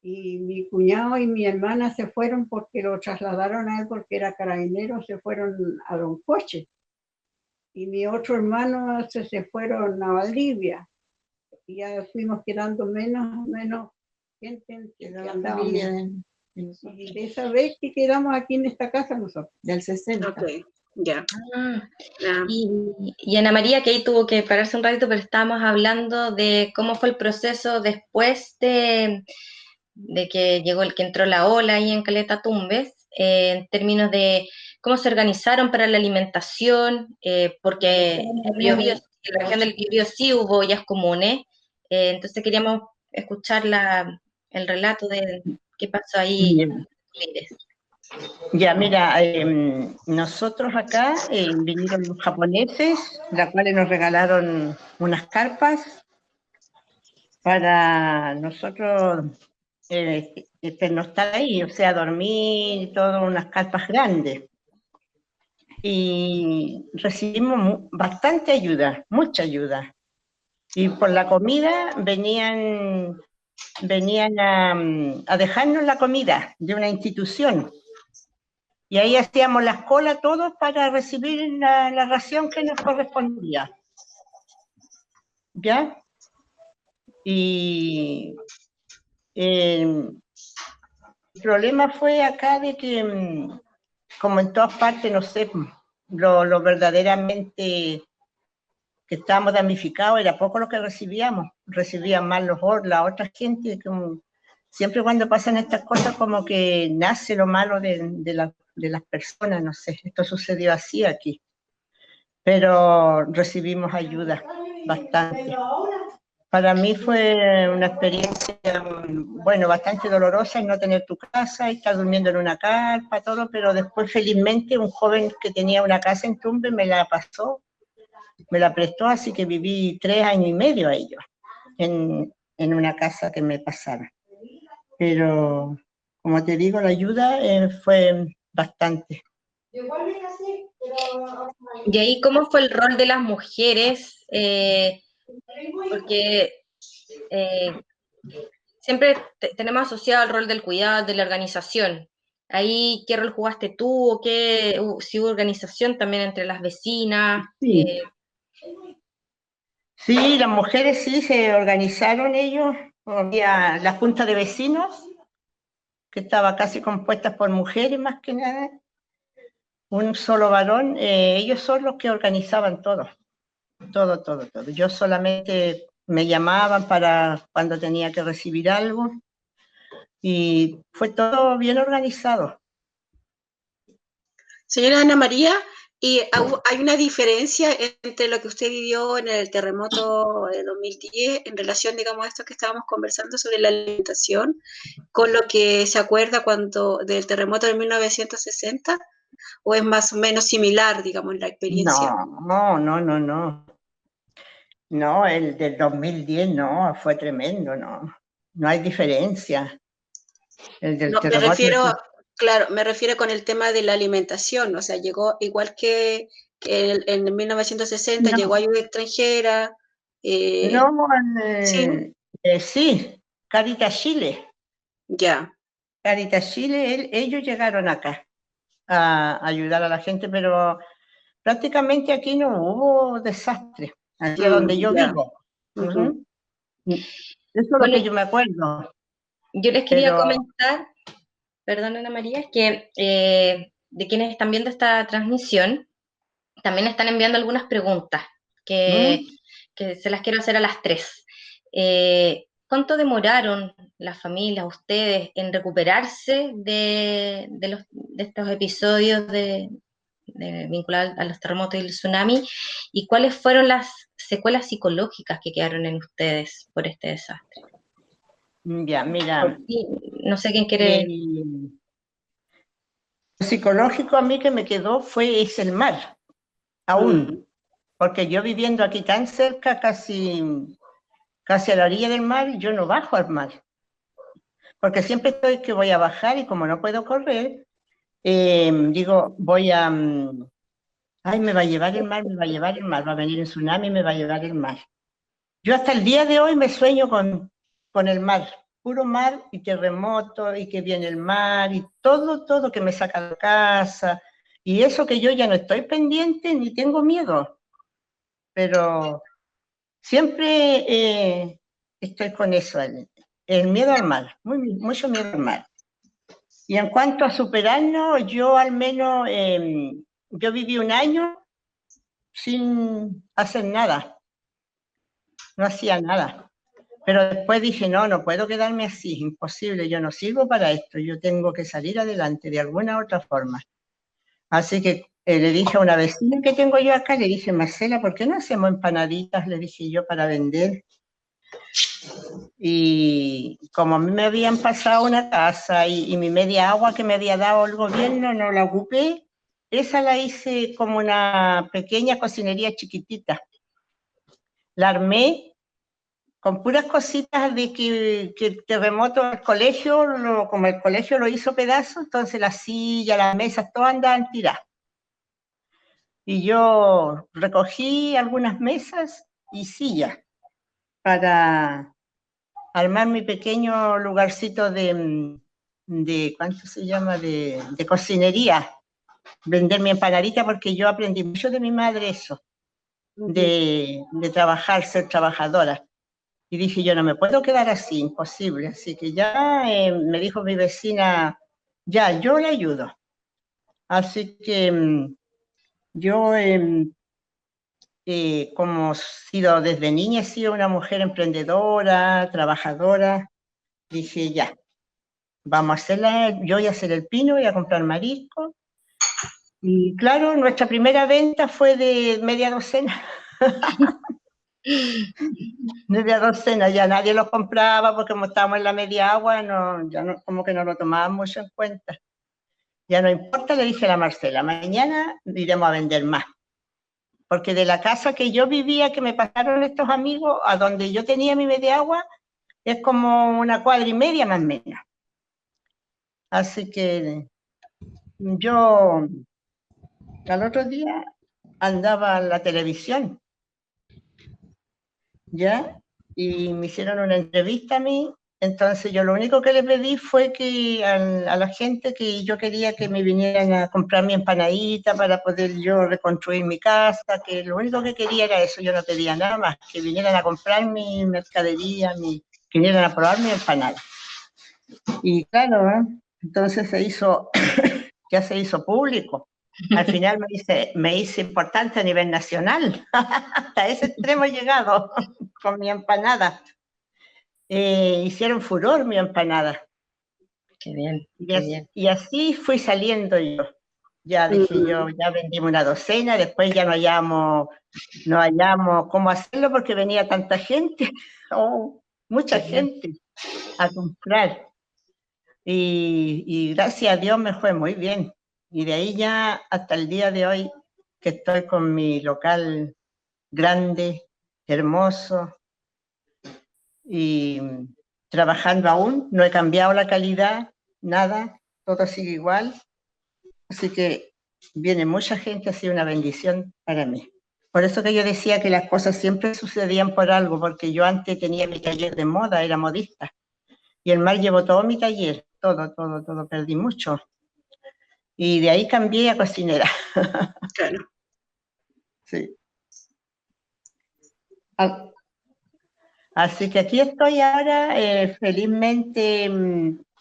Y mi cuñado y mi hermana se fueron porque lo trasladaron a él porque era carabinero, se fueron a Don Coche. Y mi otro hermano se fueron a Valdivia. Y ya fuimos quedando menos gente que La andábamos. familia Y de esa vez que quedamos aquí en esta casa nosotros. del 60. Ok, ya. Ya. Y Ana María, que ahí tuvo que pararse un ratito, pero estábamos hablando de cómo fue el proceso después de que entró la ola ahí en Caleta Tumbes, en términos de cómo se organizaron para la alimentación, porque en la región del Biobío sí hubo ollas comunes, entonces queríamos escuchar el relato de qué pasó ahí. Ya, mira, nosotros acá vinieron los japoneses, los cuales nos regalaron unas carpas para nosotros pernoctar ahí, o sea, dormir, todas unas carpas grandes. Y recibimos bastante ayuda, mucha ayuda. Y por la comida venían a dejarnos la comida de una institución. Y ahí hacíamos las colas todos para recibir la ración que nos correspondía. ¿Ya? Y el problema fue acá de que, como en todas partes, no sé, lo verdaderamente que estábamos damnificados era poco lo que recibíamos. Recibían más la otra gente. Siempre cuando pasan estas cosas, como que nace lo malo de las personas, no sé. Esto sucedió así aquí. Pero recibimos ayuda bastante. Para mí fue una experiencia, bueno, bastante dolorosa el no tener tu casa y estar durmiendo en una carpa, todo, pero después felizmente un joven que tenía una casa en Tumbes me la pasó, me la prestó, así que viví 3 años y medio a ellos en una casa que me pasaron. Pero, como te digo, la ayuda fue bastante. Y ahí, ¿cómo fue el rol de las mujeres? Porque siempre tenemos asociado el rol del cuidado, de la organización. Ahí, ¿qué rol jugaste tú? ¿O si hubo organización también entre las vecinas? Sí. Sí, las mujeres sí se organizaron ellos. Había la junta de vecinos, que estaba casi compuesta por mujeres más que nada. Un solo varón, ellos son los que organizaban todo. Yo solamente me llamaban para cuando tenía que recibir algo y fue todo bien organizado. Señora Ana María, ¿y hay una diferencia entre lo que usted vivió en el terremoto de 2010 en relación, digamos, a esto que estábamos conversando sobre la alimentación, con lo que se acuerda del terremoto de 1960? ¿O es más o menos similar, digamos, la experiencia? No. No, el del 2010 no, fue tremendo, no hay diferencia. El del No, terremoto. claro, me refiero con el tema de la alimentación, o sea, llegó igual que en 1960, No. llegó ayuda extranjera. No, Sí, sí, Caritas Chile. ya. Caritas Chile, ellos llegaron acá a ayudar a la gente, pero prácticamente aquí no hubo desastre, aquí donde yo Ya. vivo. Ujú. Eso es lo Bueno, que yo me acuerdo. yo les quería Pero comentar, perdón Ana María, es que de quienes están viendo esta transmisión, también están enviando algunas preguntas que se las quiero hacer a las 3. ¿Cuánto demoraron las familias, ustedes, en recuperarse de estos episodios vinculados a los terremotos y el tsunami? ¿Y cuáles fueron las secuelas psicológicas que quedaron en ustedes por este desastre? ya, mira, Y no sé quién quiere. lo psicológico a mí que me quedó es el mar, aún, porque yo viviendo aquí tan cerca, casi a la orilla del mar, yo no bajo al mar, porque siempre estoy que voy a bajar y como no puedo correr, digo, ay, me va a llevar el mar, va a venir un tsunami, me va a llevar el mar. Yo hasta el día de hoy me sueño con el mar, puro mar y terremoto y que viene el mar y todo que me saca de la casa. Y eso que yo ya no estoy pendiente ni tengo miedo, pero siempre estoy con eso, el miedo al mar, mucho miedo al mar. Y en cuanto a superarnos, yo al menos, yo viví un año sin hacer nada, no hacía nada. Pero después dije, no puedo quedarme así, imposible, yo no sirvo para esto, yo tengo que salir adelante de alguna otra forma. Así que le dije a una vecina que tengo yo acá, le dije, Marcela, ¿por qué no hacemos empanaditas? Le dije yo, para vender. Y como a mí me habían pasado una casa y mi media agua que me había dado el gobierno, no la ocupé, esa la hice como una pequeña cocinería chiquitita. La armé con puras cositas de que el terremoto del colegio, como el colegio lo hizo pedazos, entonces las sillas, las mesas, todas andaban tiradas. Y yo recogí algunas mesas y sillas para armar mi pequeño lugarcito de ¿cuánto se llama? De cocinería. vender mi empanadita, porque yo aprendí mucho de mi madre eso, de trabajar, ser trabajadora. Y dije, yo no me puedo quedar así, imposible. Así que ya me dijo mi vecina, ya, yo le ayudo. Así que yo, como he sido desde niña, he sido una mujer emprendedora, trabajadora, dije, ya, vamos a hacerla, yo voy a hacer el pino, voy a comprar marisco. Y claro, nuestra primera venta fue de media docena. Media docena, ya nadie los compraba porque como estábamos en la media agua, no, ya no, como que no lo tomaban mucho en cuenta. Ya no importa, le dije a la Marcela, mañana iremos a vender más. Porque de la casa que yo vivía, que me pasaron estos amigos, a donde yo tenía mi media agua, es como una cuadra y media más o menos. Así que yo al otro día andaba en la televisión, ¿ya? Y me hicieron una entrevista a mí, entonces yo lo único que le pedí fue que a la gente que yo quería que me vinieran a comprar mi empanadita para poder yo reconstruir mi casa, que lo único que quería era eso, yo no pedía nada más, que vinieran a comprar mi mercadería, que vinieran a probar mi empanada. Y claro, entonces ya se hizo público. Al final me hice importante a nivel nacional. Hasta ese extremo he llegado con mi empanada. Hicieron furor mi empanada. Qué bien, Y así fui saliendo yo. Ya dije yo, ya vendimos una docena, después ya no hallamos cómo hacerlo porque venía tanta gente, mucha gente a comprar. Y gracias a Dios me fue muy bien. Y de ahí ya hasta el día de hoy que estoy con mi local grande, hermoso, y trabajando aún, no he cambiado la calidad, nada, todo sigue igual. Así que viene mucha gente, ha sido una bendición para mí. Por eso que yo decía que las cosas siempre sucedían por algo, porque yo antes tenía mi taller de moda, era modista. Y el mar llevó todo mi taller, todo, perdí mucho. Y de ahí cambié a cocinera. Claro. Sí. Así que aquí estoy ahora, felizmente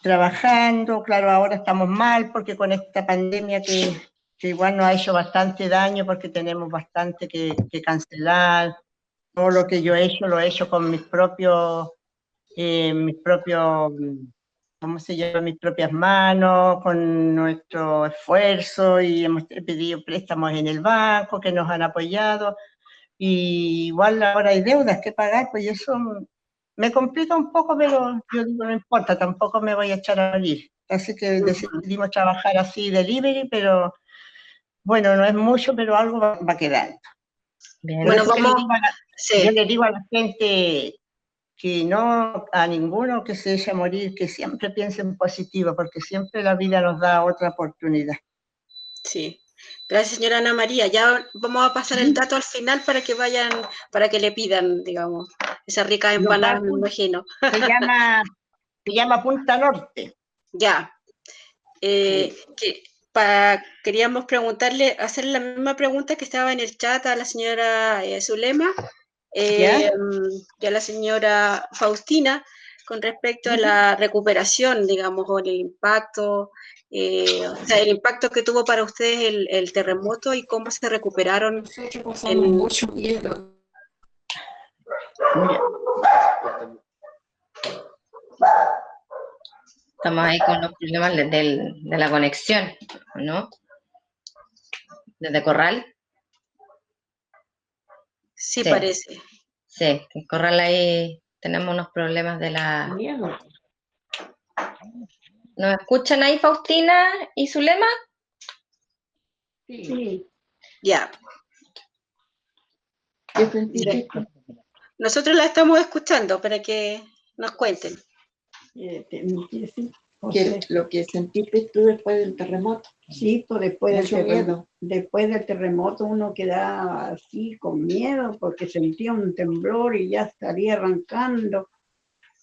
trabajando. Claro, ahora estamos mal porque con esta pandemia que igual nos ha hecho bastante daño porque tenemos bastante que cancelar. Todo lo que yo he hecho, lo he hecho con mis propios, ¿cómo se llama? Mis propias manos, con nuestro esfuerzo, y hemos pedido préstamos en el banco que nos han apoyado. Y igual ahora hay deudas que pagar, pues eso me complica un poco, pero yo digo, no importa, tampoco me voy a echar a morir. Así que decidimos trabajar así delivery, pero bueno, no es mucho, pero algo va quedando. bien. Bueno, yo le digo a la gente que no, a ninguno que se eche a morir, que siempre piense en positivo, porque siempre la vida nos da otra oportunidad. Sí. Gracias, señora Ana María. Ya vamos a pasar el dato al final para que vayan, para que le pidan, digamos, esa rica empanada, me imagino. Se llama Punta Norte. Ya. Queríamos preguntarle, hacer la misma pregunta que estaba en el chat a la señora Zulema y a la señora Faustina con respecto a la recuperación, digamos, o el impacto, o sea, el impacto que tuvo para ustedes el terremoto y cómo se recuperaron. Mucho miedo. Estamos ahí con los problemas de la conexión, ¿no? Desde Corral. Sí, parece. Sí, en Corral ahí tenemos unos problemas de la... Miedo. ¿Nos escuchan ahí Faustina y Zulema? Sí. Ya. ¿Qué sentiste? Nosotros la estamos escuchando para que nos cuenten. Lo que sentiste tú después del terremoto. Sí, pues después del terremoto uno quedaba así con miedo porque sentía un temblor y ya estaría arrancando.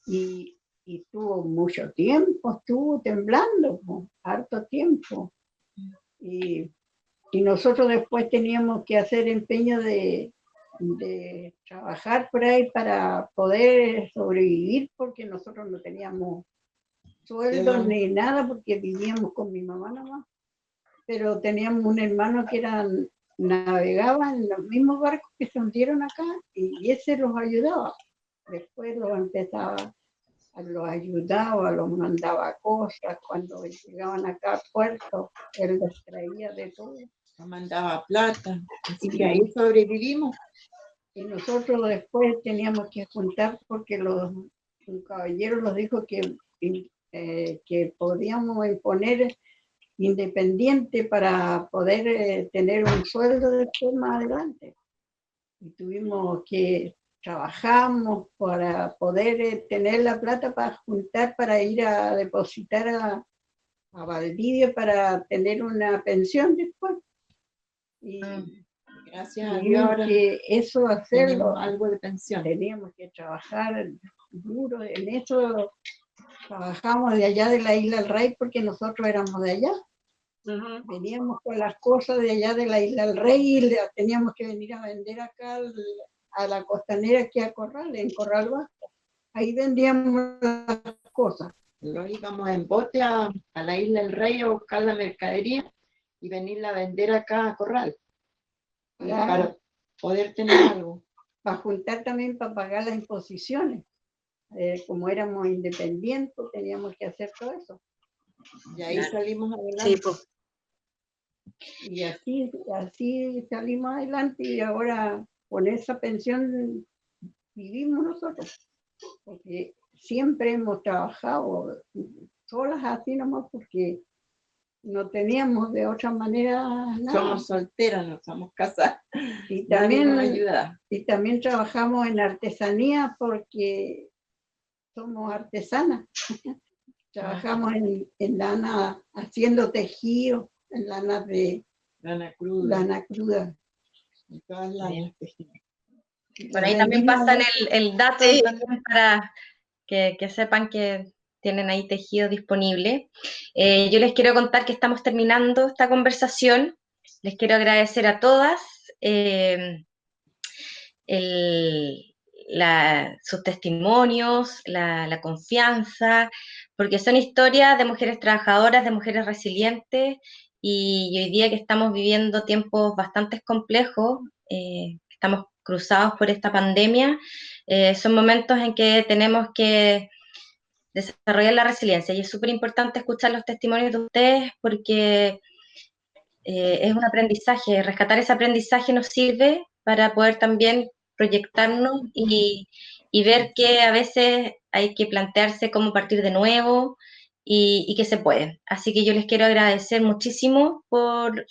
Y estuvo mucho tiempo, estuvo temblando, harto tiempo. Y y nosotros después teníamos que hacer empeño de trabajar por ahí para poder sobrevivir, porque nosotros no teníamos sueldos ni nada, porque vivíamos con mi mamá nomás. Pero teníamos un hermano que navegaba en los mismos barcos que se hundieron acá, y ese los ayudaba. Después los ayudaba, los mandaba cosas. Cuando llegaban acá al puerto, él les traía de todo. Nos mandaba plata, así que ahí sobrevivimos. Y nosotros después teníamos que juntar, porque un caballero nos dijo que podíamos imponer independiente para poder tener un sueldo después más adelante. Y tuvimos que trabajamos para poder tener la plata para juntar, para ir a depositar a Valdivia para tener una pensión después. Y gracias a Dios ahora que eso hacerlo, algo de pensión. Teníamos que trabajar duro en eso. Trabajamos de allá de la Isla del Rey, porque nosotros éramos de allá. Veníamos con las cosas de allá de la Isla del Rey y teníamos que venir a vender acá a la costanera, que a Corral, en Corral Bajo. Ahí vendíamos las cosas. Luego íbamos en bote a la Isla del Rey a buscar la mercadería y venirla a vender acá a Corral. Claro. Para poder tener algo. Para juntar también, para pagar las imposiciones. Como éramos independientes, teníamos que hacer todo eso. Y ahí salimos adelante. Sí, pues. Y así salimos adelante, y ahora con esa pensión vivimos nosotros. Porque siempre hemos trabajado solas así nomás, porque no teníamos de otra manera nada. Somos solteras, no somos casadas. Y también, ayuda. Y también trabajamos en artesanía, porque somos artesanas. Trabajamos en lana, haciendo tejido, en lana de lana cruda. Lana cruda. En todas lanas tejidas. Por ahí también pasan el dato también para que sepan que tienen ahí tejido disponible. Yo les quiero contar que estamos terminando esta conversación. Les quiero agradecer a todas sus testimonios, la confianza, porque son historias de mujeres trabajadoras, de mujeres resilientes, y hoy día que estamos viviendo tiempos bastante complejos, estamos cruzados por esta pandemia, son momentos en que tenemos que desarrollar la resiliencia, y es súper importante escuchar los testimonios de ustedes, porque es un aprendizaje. Rescatar ese aprendizaje nos sirve para poder también proyectarnos y ver que a veces hay que plantearse cómo partir de nuevo, y que se puede. Así que yo les quiero agradecer muchísimo por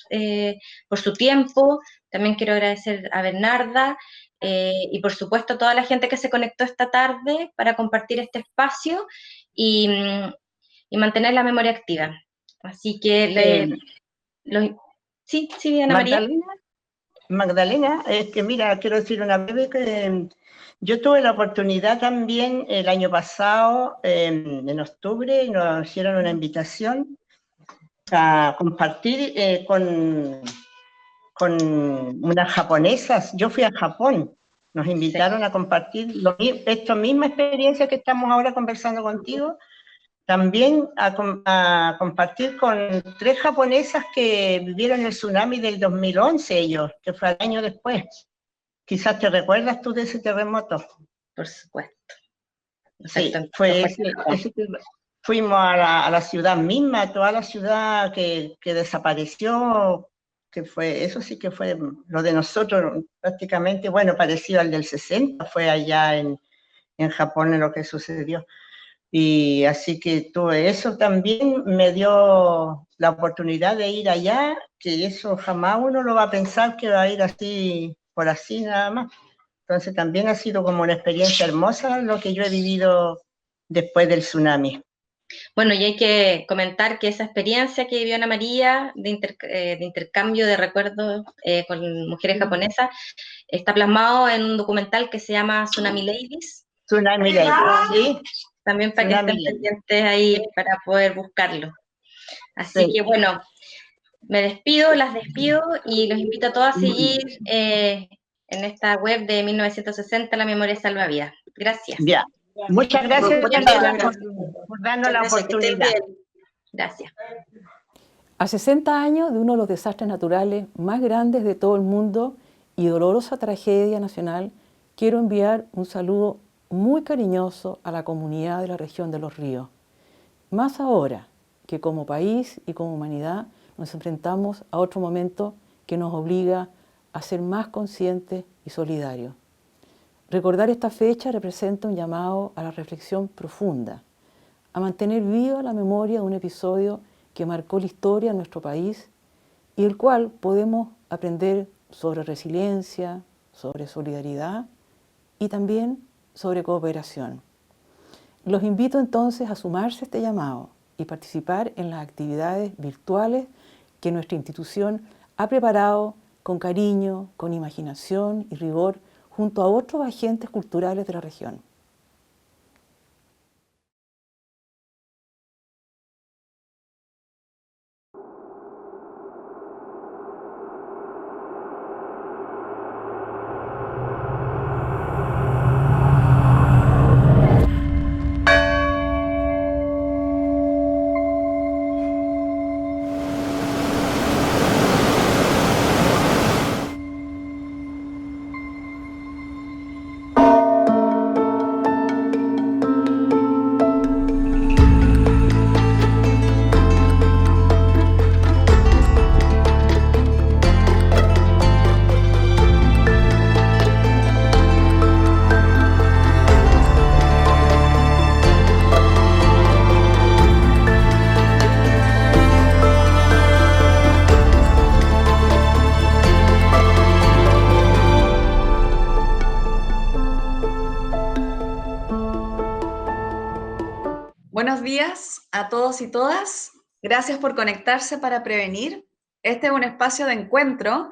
su tiempo. También quiero agradecer a Bernarda, y por supuesto a toda la gente que se conectó esta tarde para compartir este espacio y mantener la memoria activa. Así que sí, Ana María. Magdalena, es que mira, quiero decir una breve que yo tuve la oportunidad también el año pasado, en octubre, nos hicieron una invitación a compartir con unas japonesas. Yo fui a Japón, nos invitaron a compartir esta misma experiencia que estamos ahora conversando contigo, también a compartir con 3 japonesas que vivieron el tsunami del 2011, ellos, que fue al año después. Quizás te recuerdas tú de ese terremoto. Por supuesto. Sí, fuimos a la ciudad misma, toda la ciudad que desapareció, que fue, eso sí que fue lo de nosotros prácticamente, bueno, parecido al del 60, fue allá en Japón en lo que sucedió. Y así que todo eso también me dio la oportunidad de ir allá, que eso jamás uno lo va a pensar que va a ir así, por así nada más. Entonces también ha sido como una experiencia hermosa lo que yo he vivido después del tsunami. Bueno, y hay que comentar que esa experiencia que vivió Ana María de intercambio de recuerdos con mujeres japonesas está plasmado en un documental que se llama Tsunami Ladies. Tsunami Ladies, sí. También para que estén pendientes ahí para poder buscarlo. Así que bueno, Me despido, las despido y los invito a todos a seguir en esta web de 1960, La Memoria Salva Vidas. Gracias. Ya. Muchas gracias, Muchas Daniela, gracias. por darnos la Gracias, que estén oportunidad. bien. Gracias. A 60 años de uno de los desastres naturales más grandes de todo el mundo y dolorosa tragedia nacional, quiero enviar un saludo muy cariñoso a la comunidad de la región de Los Ríos. Más ahora que como país y como humanidad nos enfrentamos a otro momento que nos obliga a ser más conscientes y solidarios. Recordar esta fecha representa un llamado a la reflexión profunda, a mantener viva la memoria de un episodio que marcó la historia de nuestro país y del cual podemos aprender sobre resiliencia, sobre solidaridad y también sobre cooperación. Los invito entonces a sumarse a este llamado y participar en las actividades virtuales que nuestra institución ha preparado con cariño, con imaginación y rigor junto a otros agentes culturales de la región. Buenos días a todos y todas. Gracias por conectarse para prevenir. Este es un espacio de encuentro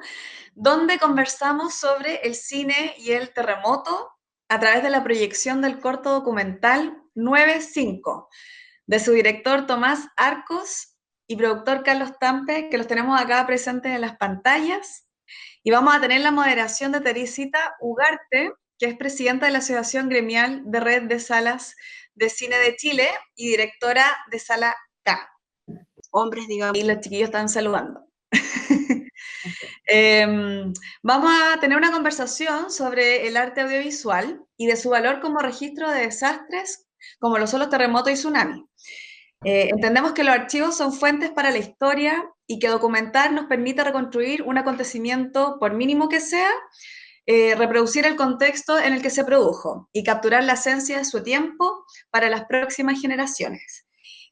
donde conversamos sobre el cine y el terremoto a través de la proyección del corto documental 9-5 de su director Tomás Arcos y productor Carlos Tampe, que los tenemos acá presentes en las pantallas. Y vamos a tener la moderación de Teresita Ugarte, que es presidenta de la Asociación Gremial de Red de Salas de Cine de Chile y directora de Sala K. Hombres, digamos. Y los chiquillos están saludando. Vamos a tener una conversación sobre el arte audiovisual y de su valor como registro de desastres, como lo son los terremotos y tsunamis. Entendemos que los archivos son fuentes para la historia y que documentar nos permite reconstruir un acontecimiento, por mínimo que sea, reproducir el contexto en el que se produjo y capturar la esencia de su tiempo para las próximas generaciones.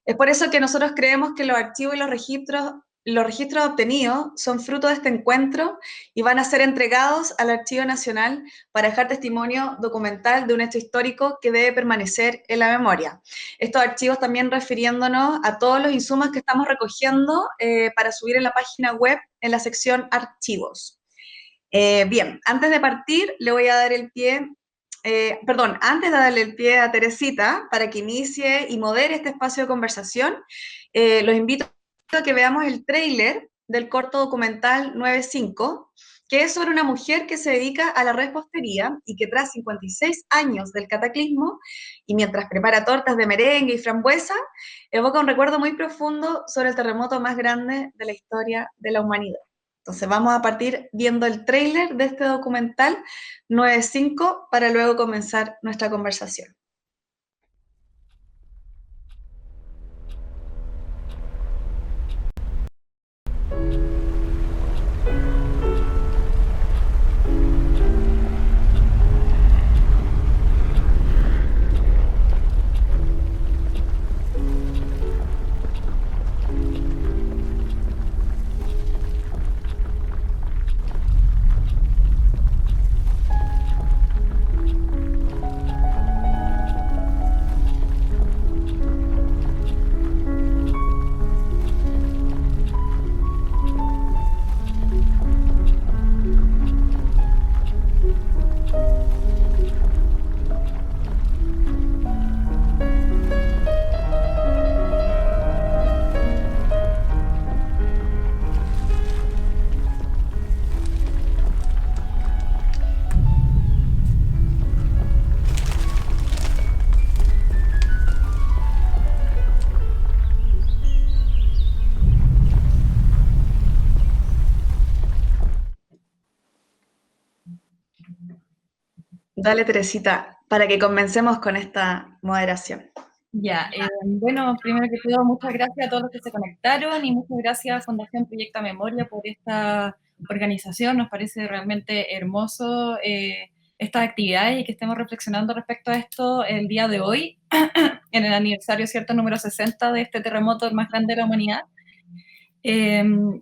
Es por eso que nosotros creemos que los archivos y los registros obtenidos son fruto de este encuentro y van a ser entregados al Archivo Nacional para dejar testimonio documental de un hecho histórico que debe permanecer en la memoria. Estos archivos también refiriéndonos a todos los insumos que estamos recogiendo para subir en la página web en la sección Archivos. Bien, antes de partir le voy a dar el pie, antes de darle el pie a Teresita para que inicie y modere este espacio de conversación, los invito a que veamos el tráiler del corto documental 9-5, que es sobre una mujer que se dedica a la repostería y que tras 56 años del cataclismo, y mientras prepara tortas de merengue y frambuesa, evoca un recuerdo muy profundo sobre el terremoto más grande de la historia de la humanidad. Entonces vamos a partir viendo el tráiler de este documental 9-5 para luego comenzar nuestra conversación. Dale, Teresita, para que comencemos con esta moderación. Ya, bueno, primero que todo, muchas gracias a todos los que se conectaron y muchas gracias a Fundación Proyecta Memoria por esta organización. Nos parece realmente hermoso estas actividades y que estemos reflexionando respecto a esto el día de hoy, en el aniversario, ¿cierto?, número 60 de este terremoto, el más grande de la humanidad.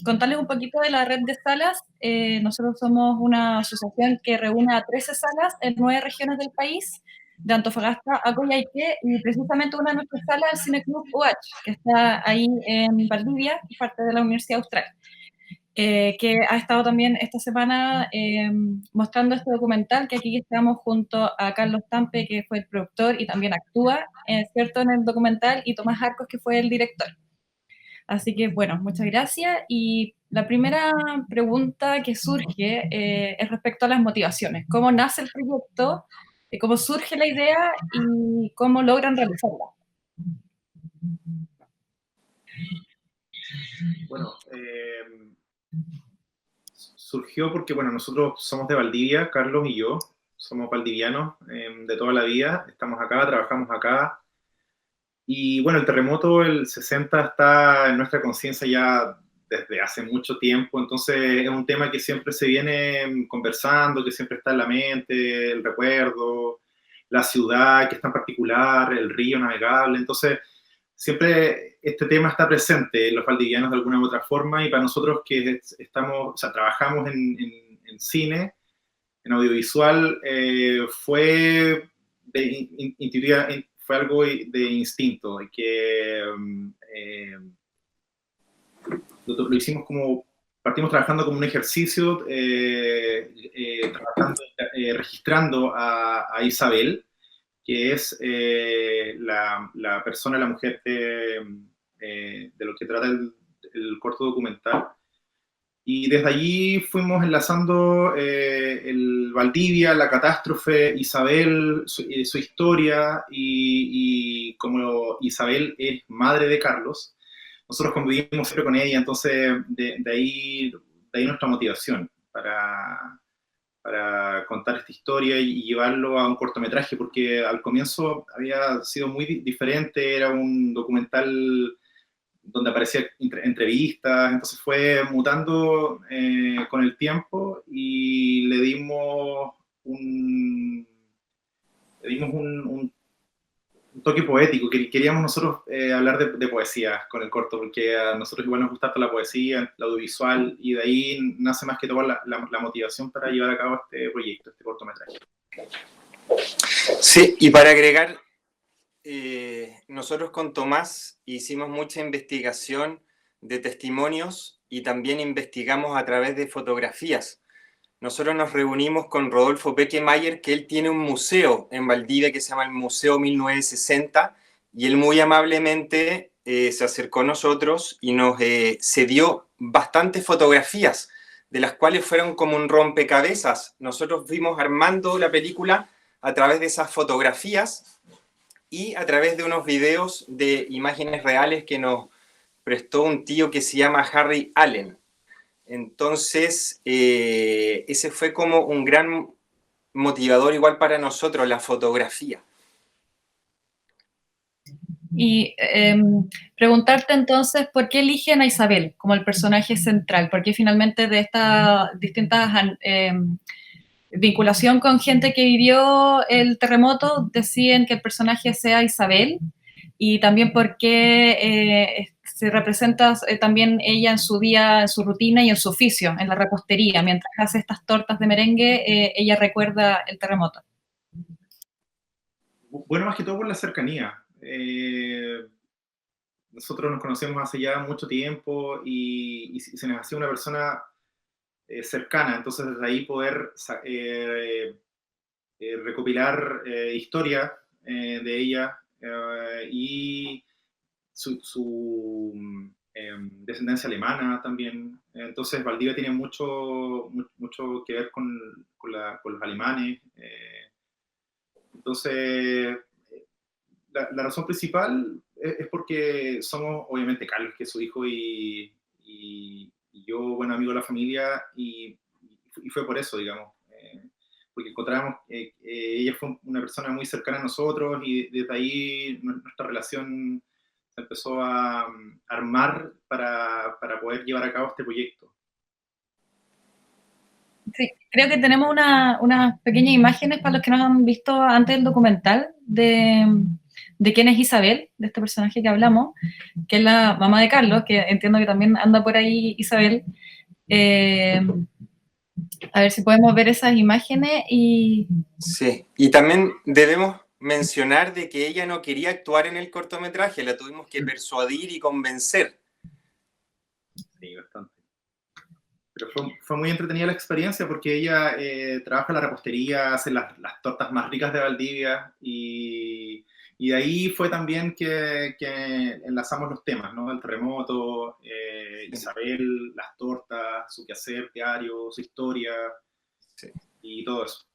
Contarles un poquito de la red de salas. Nosotros somos una asociación que reúne a 13 salas en 9 regiones del país, de Antofagasta a Coyhaique, y precisamente una de nuestras salas es el Cine Club UH, que está ahí en Valdivia, parte de la Universidad Austral, que ha estado también esta semana mostrando este documental, que aquí estamos junto a Carlos Tampe, que fue el productor y también actúa, ¿cierto?, en el documental, y Tomás Arcos, que fue el director. Así que, bueno, muchas gracias. Y la primera pregunta que surge es respecto a las motivaciones. ¿Cómo nace el proyecto? ¿Cómo surge la idea? ¿Y cómo logran realizarla? Bueno, surgió porque, bueno, nosotros somos de Valdivia, Carlos y yo, somos valdivianos de toda la vida, estamos acá, trabajamos acá. Y bueno, el terremoto, el 60, está en nuestra conciencia ya desde hace mucho tiempo, entonces es un tema que siempre se viene conversando, que siempre está en la mente, el recuerdo, la ciudad, que es tan particular, el río navegable, entonces siempre este tema está presente en los valdivianos de alguna u otra forma, y para nosotros que estamos, o sea, trabajamos en cine, en audiovisual, fue fue algo de instinto, que lo hicimos como, partimos trabajando como un ejercicio, registrando a Isabel, que es la persona, la mujer de lo que trata el corto documental. Y desde allí fuimos enlazando el Valdivia, la catástrofe, Isabel, su historia, y como Isabel es madre de Carlos, nosotros convivimos siempre con ella, entonces de ahí nuestra motivación para contar esta historia y llevarlo a un cortometraje, porque al comienzo había sido muy diferente, era un documental donde aparecían entrevistas, entonces fue mutando con el tiempo, y le dimos un toque poético, que queríamos nosotros hablar de poesía con el corto, porque a nosotros igual nos gusta toda la poesía, el audiovisual, y de ahí nace más que todo la motivación para llevar a cabo este proyecto, este cortometraje. Sí, y para agregar, nosotros con Tomás hicimos mucha investigación de testimonios y también investigamos a través de fotografías. Nosotros nos reunimos con Rodolfo Beckemeyer, que él tiene un museo en Valdivia que se llama el Museo 1960, y él muy amablemente se acercó a nosotros y nos cedió bastantes fotografías, de las cuales fueron como un rompecabezas. Nosotros fuimos armando la película a través de esas fotografías y a través de unos videos de imágenes reales que nos prestó un tío que se llama Harry Allen. Entonces, ese fue como un gran motivador igual para nosotros, la fotografía. Y preguntarte entonces, ¿por qué eligen a Isabel como el personaje central? ¿Por qué finalmente de estas distintas vinculación con gente que vivió el terremoto deciden que el personaje sea Isabel? Y también por qué se representa también ella en su día, en su rutina y en su oficio, en la repostería, mientras hace estas tortas de merengue, ella recuerda el terremoto. Bueno, más que todo por la cercanía. Nosotros nos conocemos hace ya mucho tiempo y se nos hacía una persona cercana, entonces desde ahí poder recopilar historia de ella y su descendencia alemana también. Entonces Valdivia tiene mucho que ver con los alemanes. Entonces, la razón principal es porque somos, obviamente, Carlos, que es su hijo, y yo, buen amigo de la familia, y fue por eso, digamos. porque encontramos que ella fue una persona muy cercana a nosotros y desde ahí nuestra relación se empezó a armar para poder llevar a cabo este proyecto. Sí, creo que tenemos unas pequeñas imágenes para los que no han visto antes el documental de quién es Isabel, de este personaje que hablamos, que es la mamá de Carlos, que entiendo que también anda por ahí Isabel. A ver si podemos ver esas imágenes y... Sí, y también debemos mencionar de que ella no quería actuar en el cortometraje, la tuvimos que persuadir y convencer. Sí, bastante. Pero fue muy entretenida la experiencia porque ella trabaja en la repostería, hace las tortas más ricas de Valdivia y de ahí fue también que enlazamos los temas, ¿no? El terremoto, Isabel, las tortas, su quehacer diario, su historia, sí, y todo eso.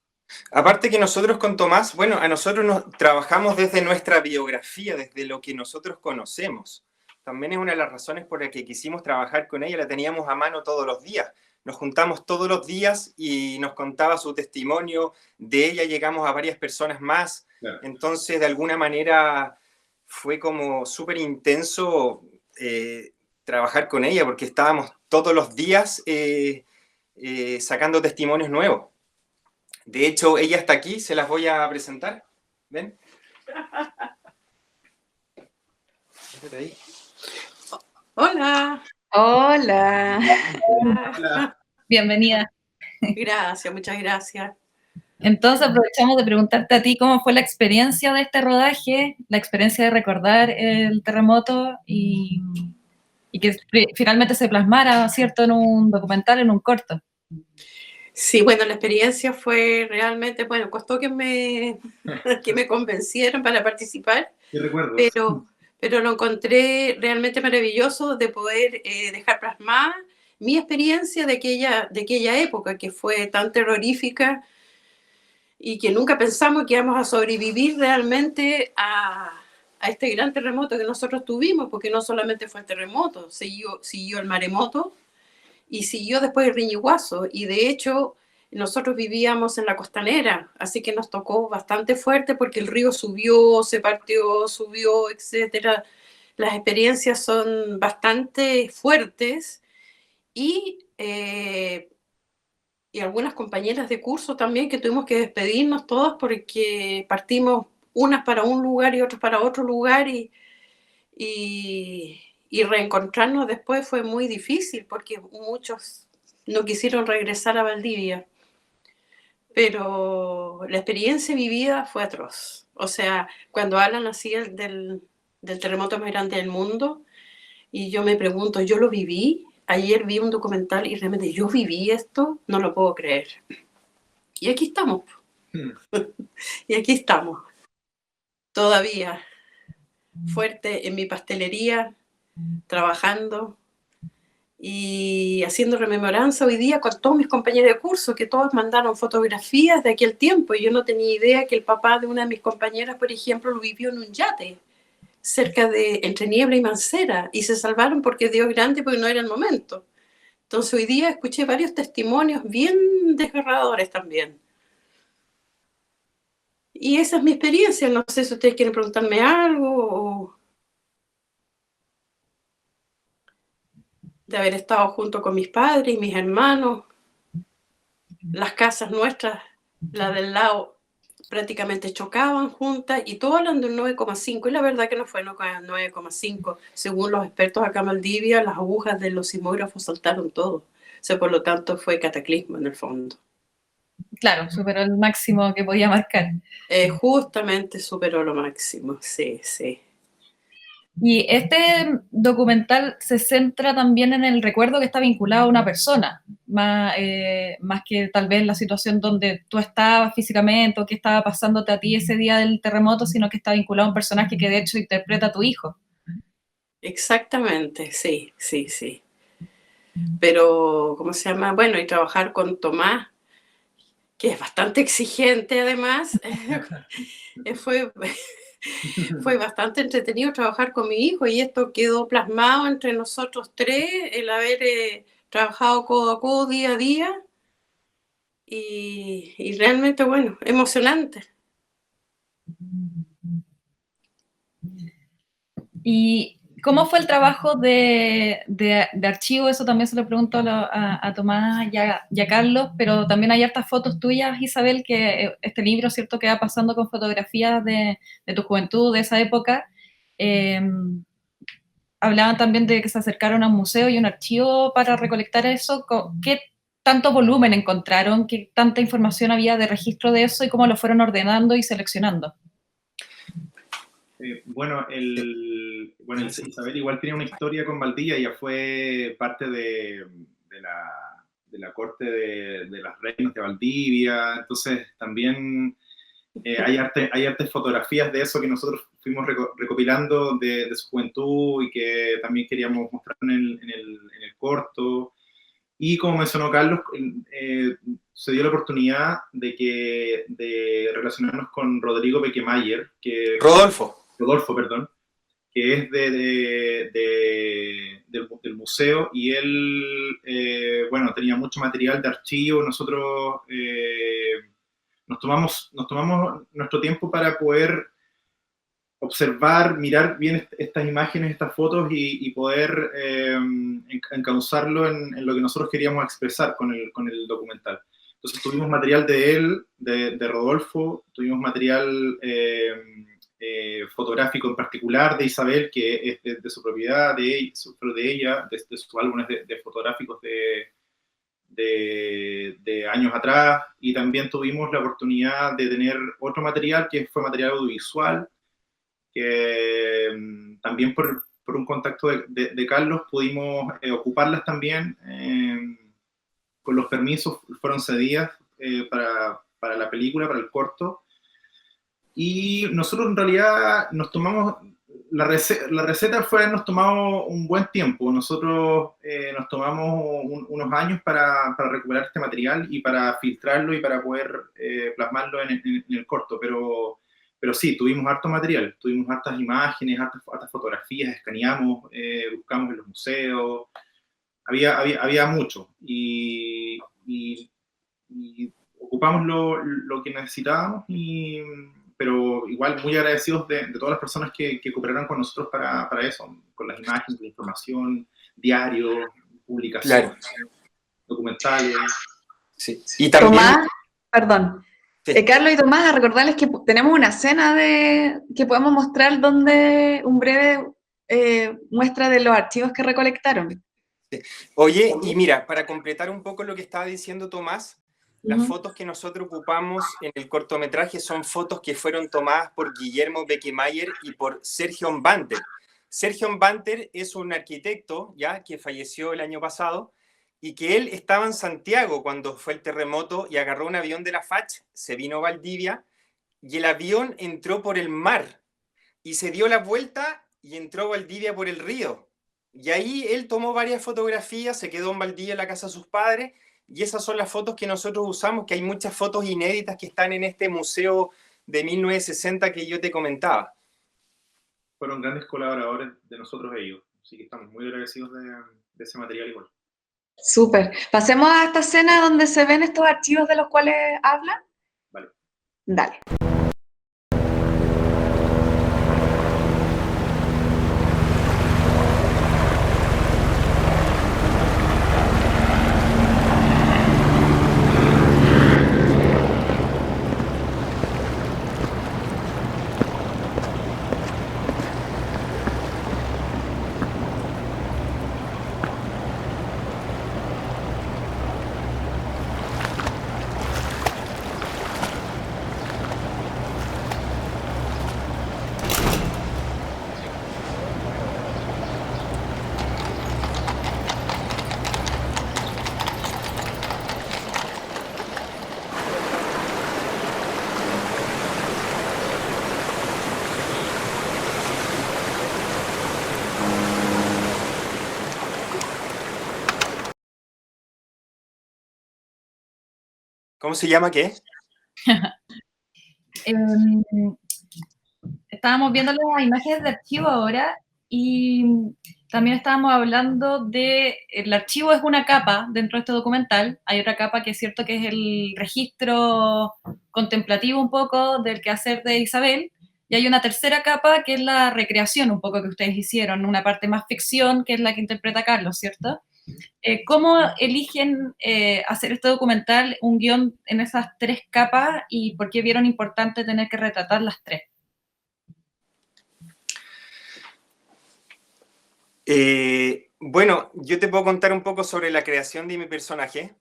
Aparte que nosotros con Tomás, bueno, a nosotros nos trabajamos desde nuestra biografía, desde lo que nosotros conocemos. También es una de las razones por las que quisimos trabajar con ella, la teníamos a mano todos los días. Nos juntamos todos los días y nos contaba su testimonio, de ella llegamos a varias personas más. Claro. Entonces, de alguna manera, fue como súper intenso trabajar con ella, porque estábamos todos los días sacando testimonios nuevos. De hecho, ella está aquí, se las voy a presentar. ¿Ven? Ahí. Hola. Hola. Hola. Bienvenida. Gracias, muchas gracias. Entonces aprovechamos de preguntarte a ti cómo fue la experiencia de este rodaje, la experiencia de recordar el terremoto y que finalmente se plasmara, ¿cierto?, en un documental, en un corto. Sí, bueno, la experiencia fue realmente, bueno, costó que me convencieran para participar, pero lo encontré realmente maravilloso de poder dejar plasmada mi experiencia de aquella época que fue tan terrorífica y que nunca pensamos que íbamos a sobrevivir realmente a este gran terremoto que nosotros tuvimos, porque no solamente fue el terremoto, siguió el maremoto y siguió después el riñiguazo, y de hecho nosotros vivíamos en la costanera, así que nos tocó bastante fuerte porque el río subió, se partió, subió, etcétera. Las experiencias son bastante fuertes y algunas compañeras de curso también que tuvimos que despedirnos todas porque partimos unas para un lugar y otras para otro lugar y reencontrarnos después fue muy difícil porque muchos no quisieron regresar a Valdivia. Pero la experiencia vivida fue atroz. O sea, cuando hablan así del terremoto más grande del mundo, y yo me pregunto, ¿yo lo viví? Ayer vi un documental y realmente yo viví esto, no lo puedo creer. Y aquí estamos. Y aquí estamos. Todavía fuerte en mi pastelería, trabajando y haciendo rememoranza hoy día con todos mis compañeros de curso, que todos mandaron fotografías de aquel tiempo. Y yo no tenía idea que el papá de una de mis compañeras, por ejemplo, lo vivió en un yate cerca de entre Niebla y Mancera, y se salvaron porque Dios es grande, porque no era el momento. Entonces hoy día escuché varios testimonios bien desgarradores también. Y esa es mi experiencia. No sé si ustedes quieren preguntarme algo o de haber estado junto con mis padres y mis hermanos. Las casas nuestras, la del lado, prácticamente chocaban juntas y todos hablan de un 9,5 y la verdad que no fue 9,5. Según los expertos acá en Valdivia, las agujas de los sismógrafos saltaron todo. O sea, por lo tanto fue cataclismo en el fondo. Claro, superó el máximo que podía marcar. Justamente superó lo máximo, sí, sí. Y este documental se centra también en el recuerdo que está vinculado a una persona, más que tal vez la situación donde tú estabas físicamente o qué estaba pasándote a ti ese día del terremoto, sino que está vinculado a un personaje que de hecho interpreta a tu hijo. Exactamente, sí, sí, sí. Pero, ¿cómo se llama? Bueno, y trabajar con Tomás, que es bastante exigente además, fue bastante entretenido trabajar con mi hijo y esto quedó plasmado entre nosotros tres, el haber trabajado codo a codo, día a día, y realmente, bueno, emocionante. ¿Y cómo fue el trabajo de archivo? Eso también se lo pregunto a Tomás y a Carlos, pero también hay hartas fotos tuyas, Isabel, que este libro, ¿cierto?, que va pasando con fotografías de tu juventud, de esa época. Hablaban también de que se acercaron a un museo y un archivo para recolectar eso. ¿Qué tanto volumen encontraron? ¿Qué tanta información había de registro de eso y cómo lo fueron ordenando y seleccionando? Bueno, Isabel igual tiene una historia con Valdivia, ella fue parte de la corte de las reinas de Valdivia, entonces también hay artes fotografías de eso que nosotros fuimos recopilando de su juventud y que también queríamos mostrar en el corto. Y como mencionó Carlos, se dio la oportunidad de relacionarnos con Rodrigo Pequemayer, Rodolfo, perdón, que es del museo, y él, bueno, tenía mucho material de archivo. Nosotros nos tomamos nuestro tiempo para poder observar, mirar bien estas imágenes, estas fotos y poder encauzarlo en lo que nosotros queríamos expresar con el documental. Entonces tuvimos material de él, de Rodolfo, tuvimos material fotográfico en particular de Isabel, que es de su propiedad, de ella, de sus álbumes de fotográficos de años atrás, y también tuvimos la oportunidad de tener otro material que fue material audiovisual, que también por un contacto de Carlos pudimos ocuparlas también, con los permisos fueron cedidas para la película, para el corto, y nosotros en realidad nos tomamos, la receta fue habernos tomado un buen tiempo. Nosotros nos tomamos unos años para recuperar este material y para filtrarlo y para poder plasmarlo en el corto, pero sí, tuvimos harto material, tuvimos hartas imágenes, hartas fotografías, escaneamos, buscamos en los museos, había mucho, y ocupamos lo que necesitábamos, pero igual muy agradecidos de todas las personas que cooperaron con nosotros para eso, con las imágenes, la información, diarios, publicaciones, documentales. Sí. Y también... Tomás, perdón. Sí. Carlos y Tomás, a recordarles que tenemos una escena que podemos mostrar donde un breve muestra de los archivos que recolectaron. Sí. Oye, y mira, para completar un poco lo que estaba diciendo Tomás, las fotos que nosotros ocupamos en el cortometraje son fotos que fueron tomadas por Guillermo Beckemayer y por Sergio Banter. Sergio Banter es un arquitecto ya que falleció el año pasado, y que él estaba en Santiago cuando fue el terremoto y agarró un avión de la FACH, se vino a Valdivia, y el avión entró por el mar y se dio la vuelta y entró a Valdivia por el río. Y ahí él tomó varias fotografías, se quedó en Valdivia en la casa de sus padres, y esas son las fotos que nosotros usamos, que hay muchas fotos inéditas que están en este museo de 1960 que yo te comentaba. Fueron grandes colaboradores de nosotros ellos, así que estamos muy agradecidos de ese material igual. Súper. Pasemos a esta escena donde se ven estos archivos de los cuales hablan. Vale. Dale. ¿Cómo se llama qué? Estábamos viendo las imágenes de archivo ahora y también estábamos hablando de, el archivo es una capa dentro de este documental, hay otra capa que es cierto que es el registro contemplativo un poco del quehacer de Isabel, y hay una tercera capa que es la recreación un poco que ustedes hicieron, una parte más ficción que es la que interpreta Carlos, ¿cierto? ¿Cómo eligen hacer este documental, un guión en esas tres capas, y por qué vieron importante tener que retratar las tres? Bueno, yo te puedo contar un poco sobre la creación de mi personaje.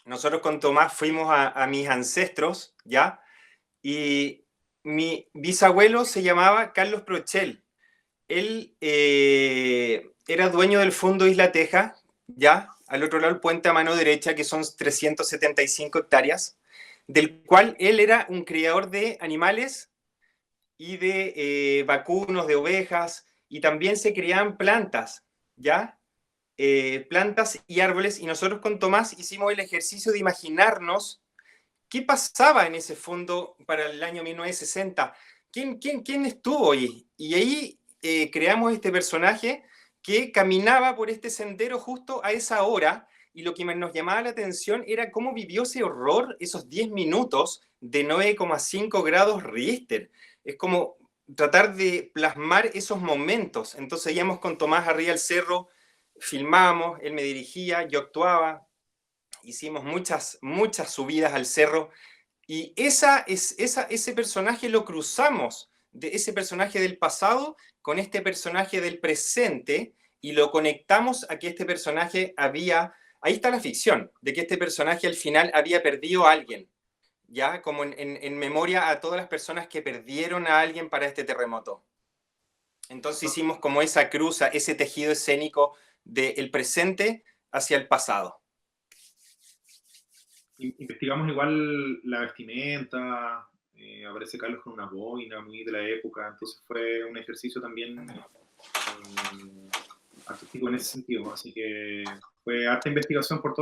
Nosotros con Tomás fuimos a mis ancestros, ¿ya? Y mi bisabuelo se llamaba Carlos Prochel. Él era dueño del Fondo Isla Teja, ¿ya? Al otro lado del puente a mano derecha, que son 375 hectáreas, del cual él era un criador de animales y de vacunos, de ovejas, y también se criaban plantas, ¿ya? Plantas y árboles, y nosotros con Tomás hicimos el ejercicio de imaginarnos qué pasaba en ese fondo para el año 1960. ¿Quién estuvo ahí? Y ahí creamos este personaje que caminaba por este sendero justo a esa hora, y lo que nos llamaba la atención era cómo vivió ese horror esos 10 minutos de 9,5 grados Richter. Es como tratar de plasmar esos momentos. Entonces íbamos con Tomás arriba del cerro, filmábamos, él me dirigía, yo actuaba, hicimos muchas subidas al cerro, y ese personaje lo cruzamos, de ese personaje del pasado con este personaje del presente, y lo conectamos a que este personaje había, ahí está la ficción, de que este personaje al final había perdido a alguien, ya como en memoria a todas las personas que perdieron a alguien para este terremoto. Entonces hicimos como esa cruza, ese tejido escénico del presente hacia el pasado. Investigamos igual la vestimenta, aparece Carlos con una boina muy de la época, entonces fue un ejercicio también artístico en ese sentido, así que fue harta investigación por todos los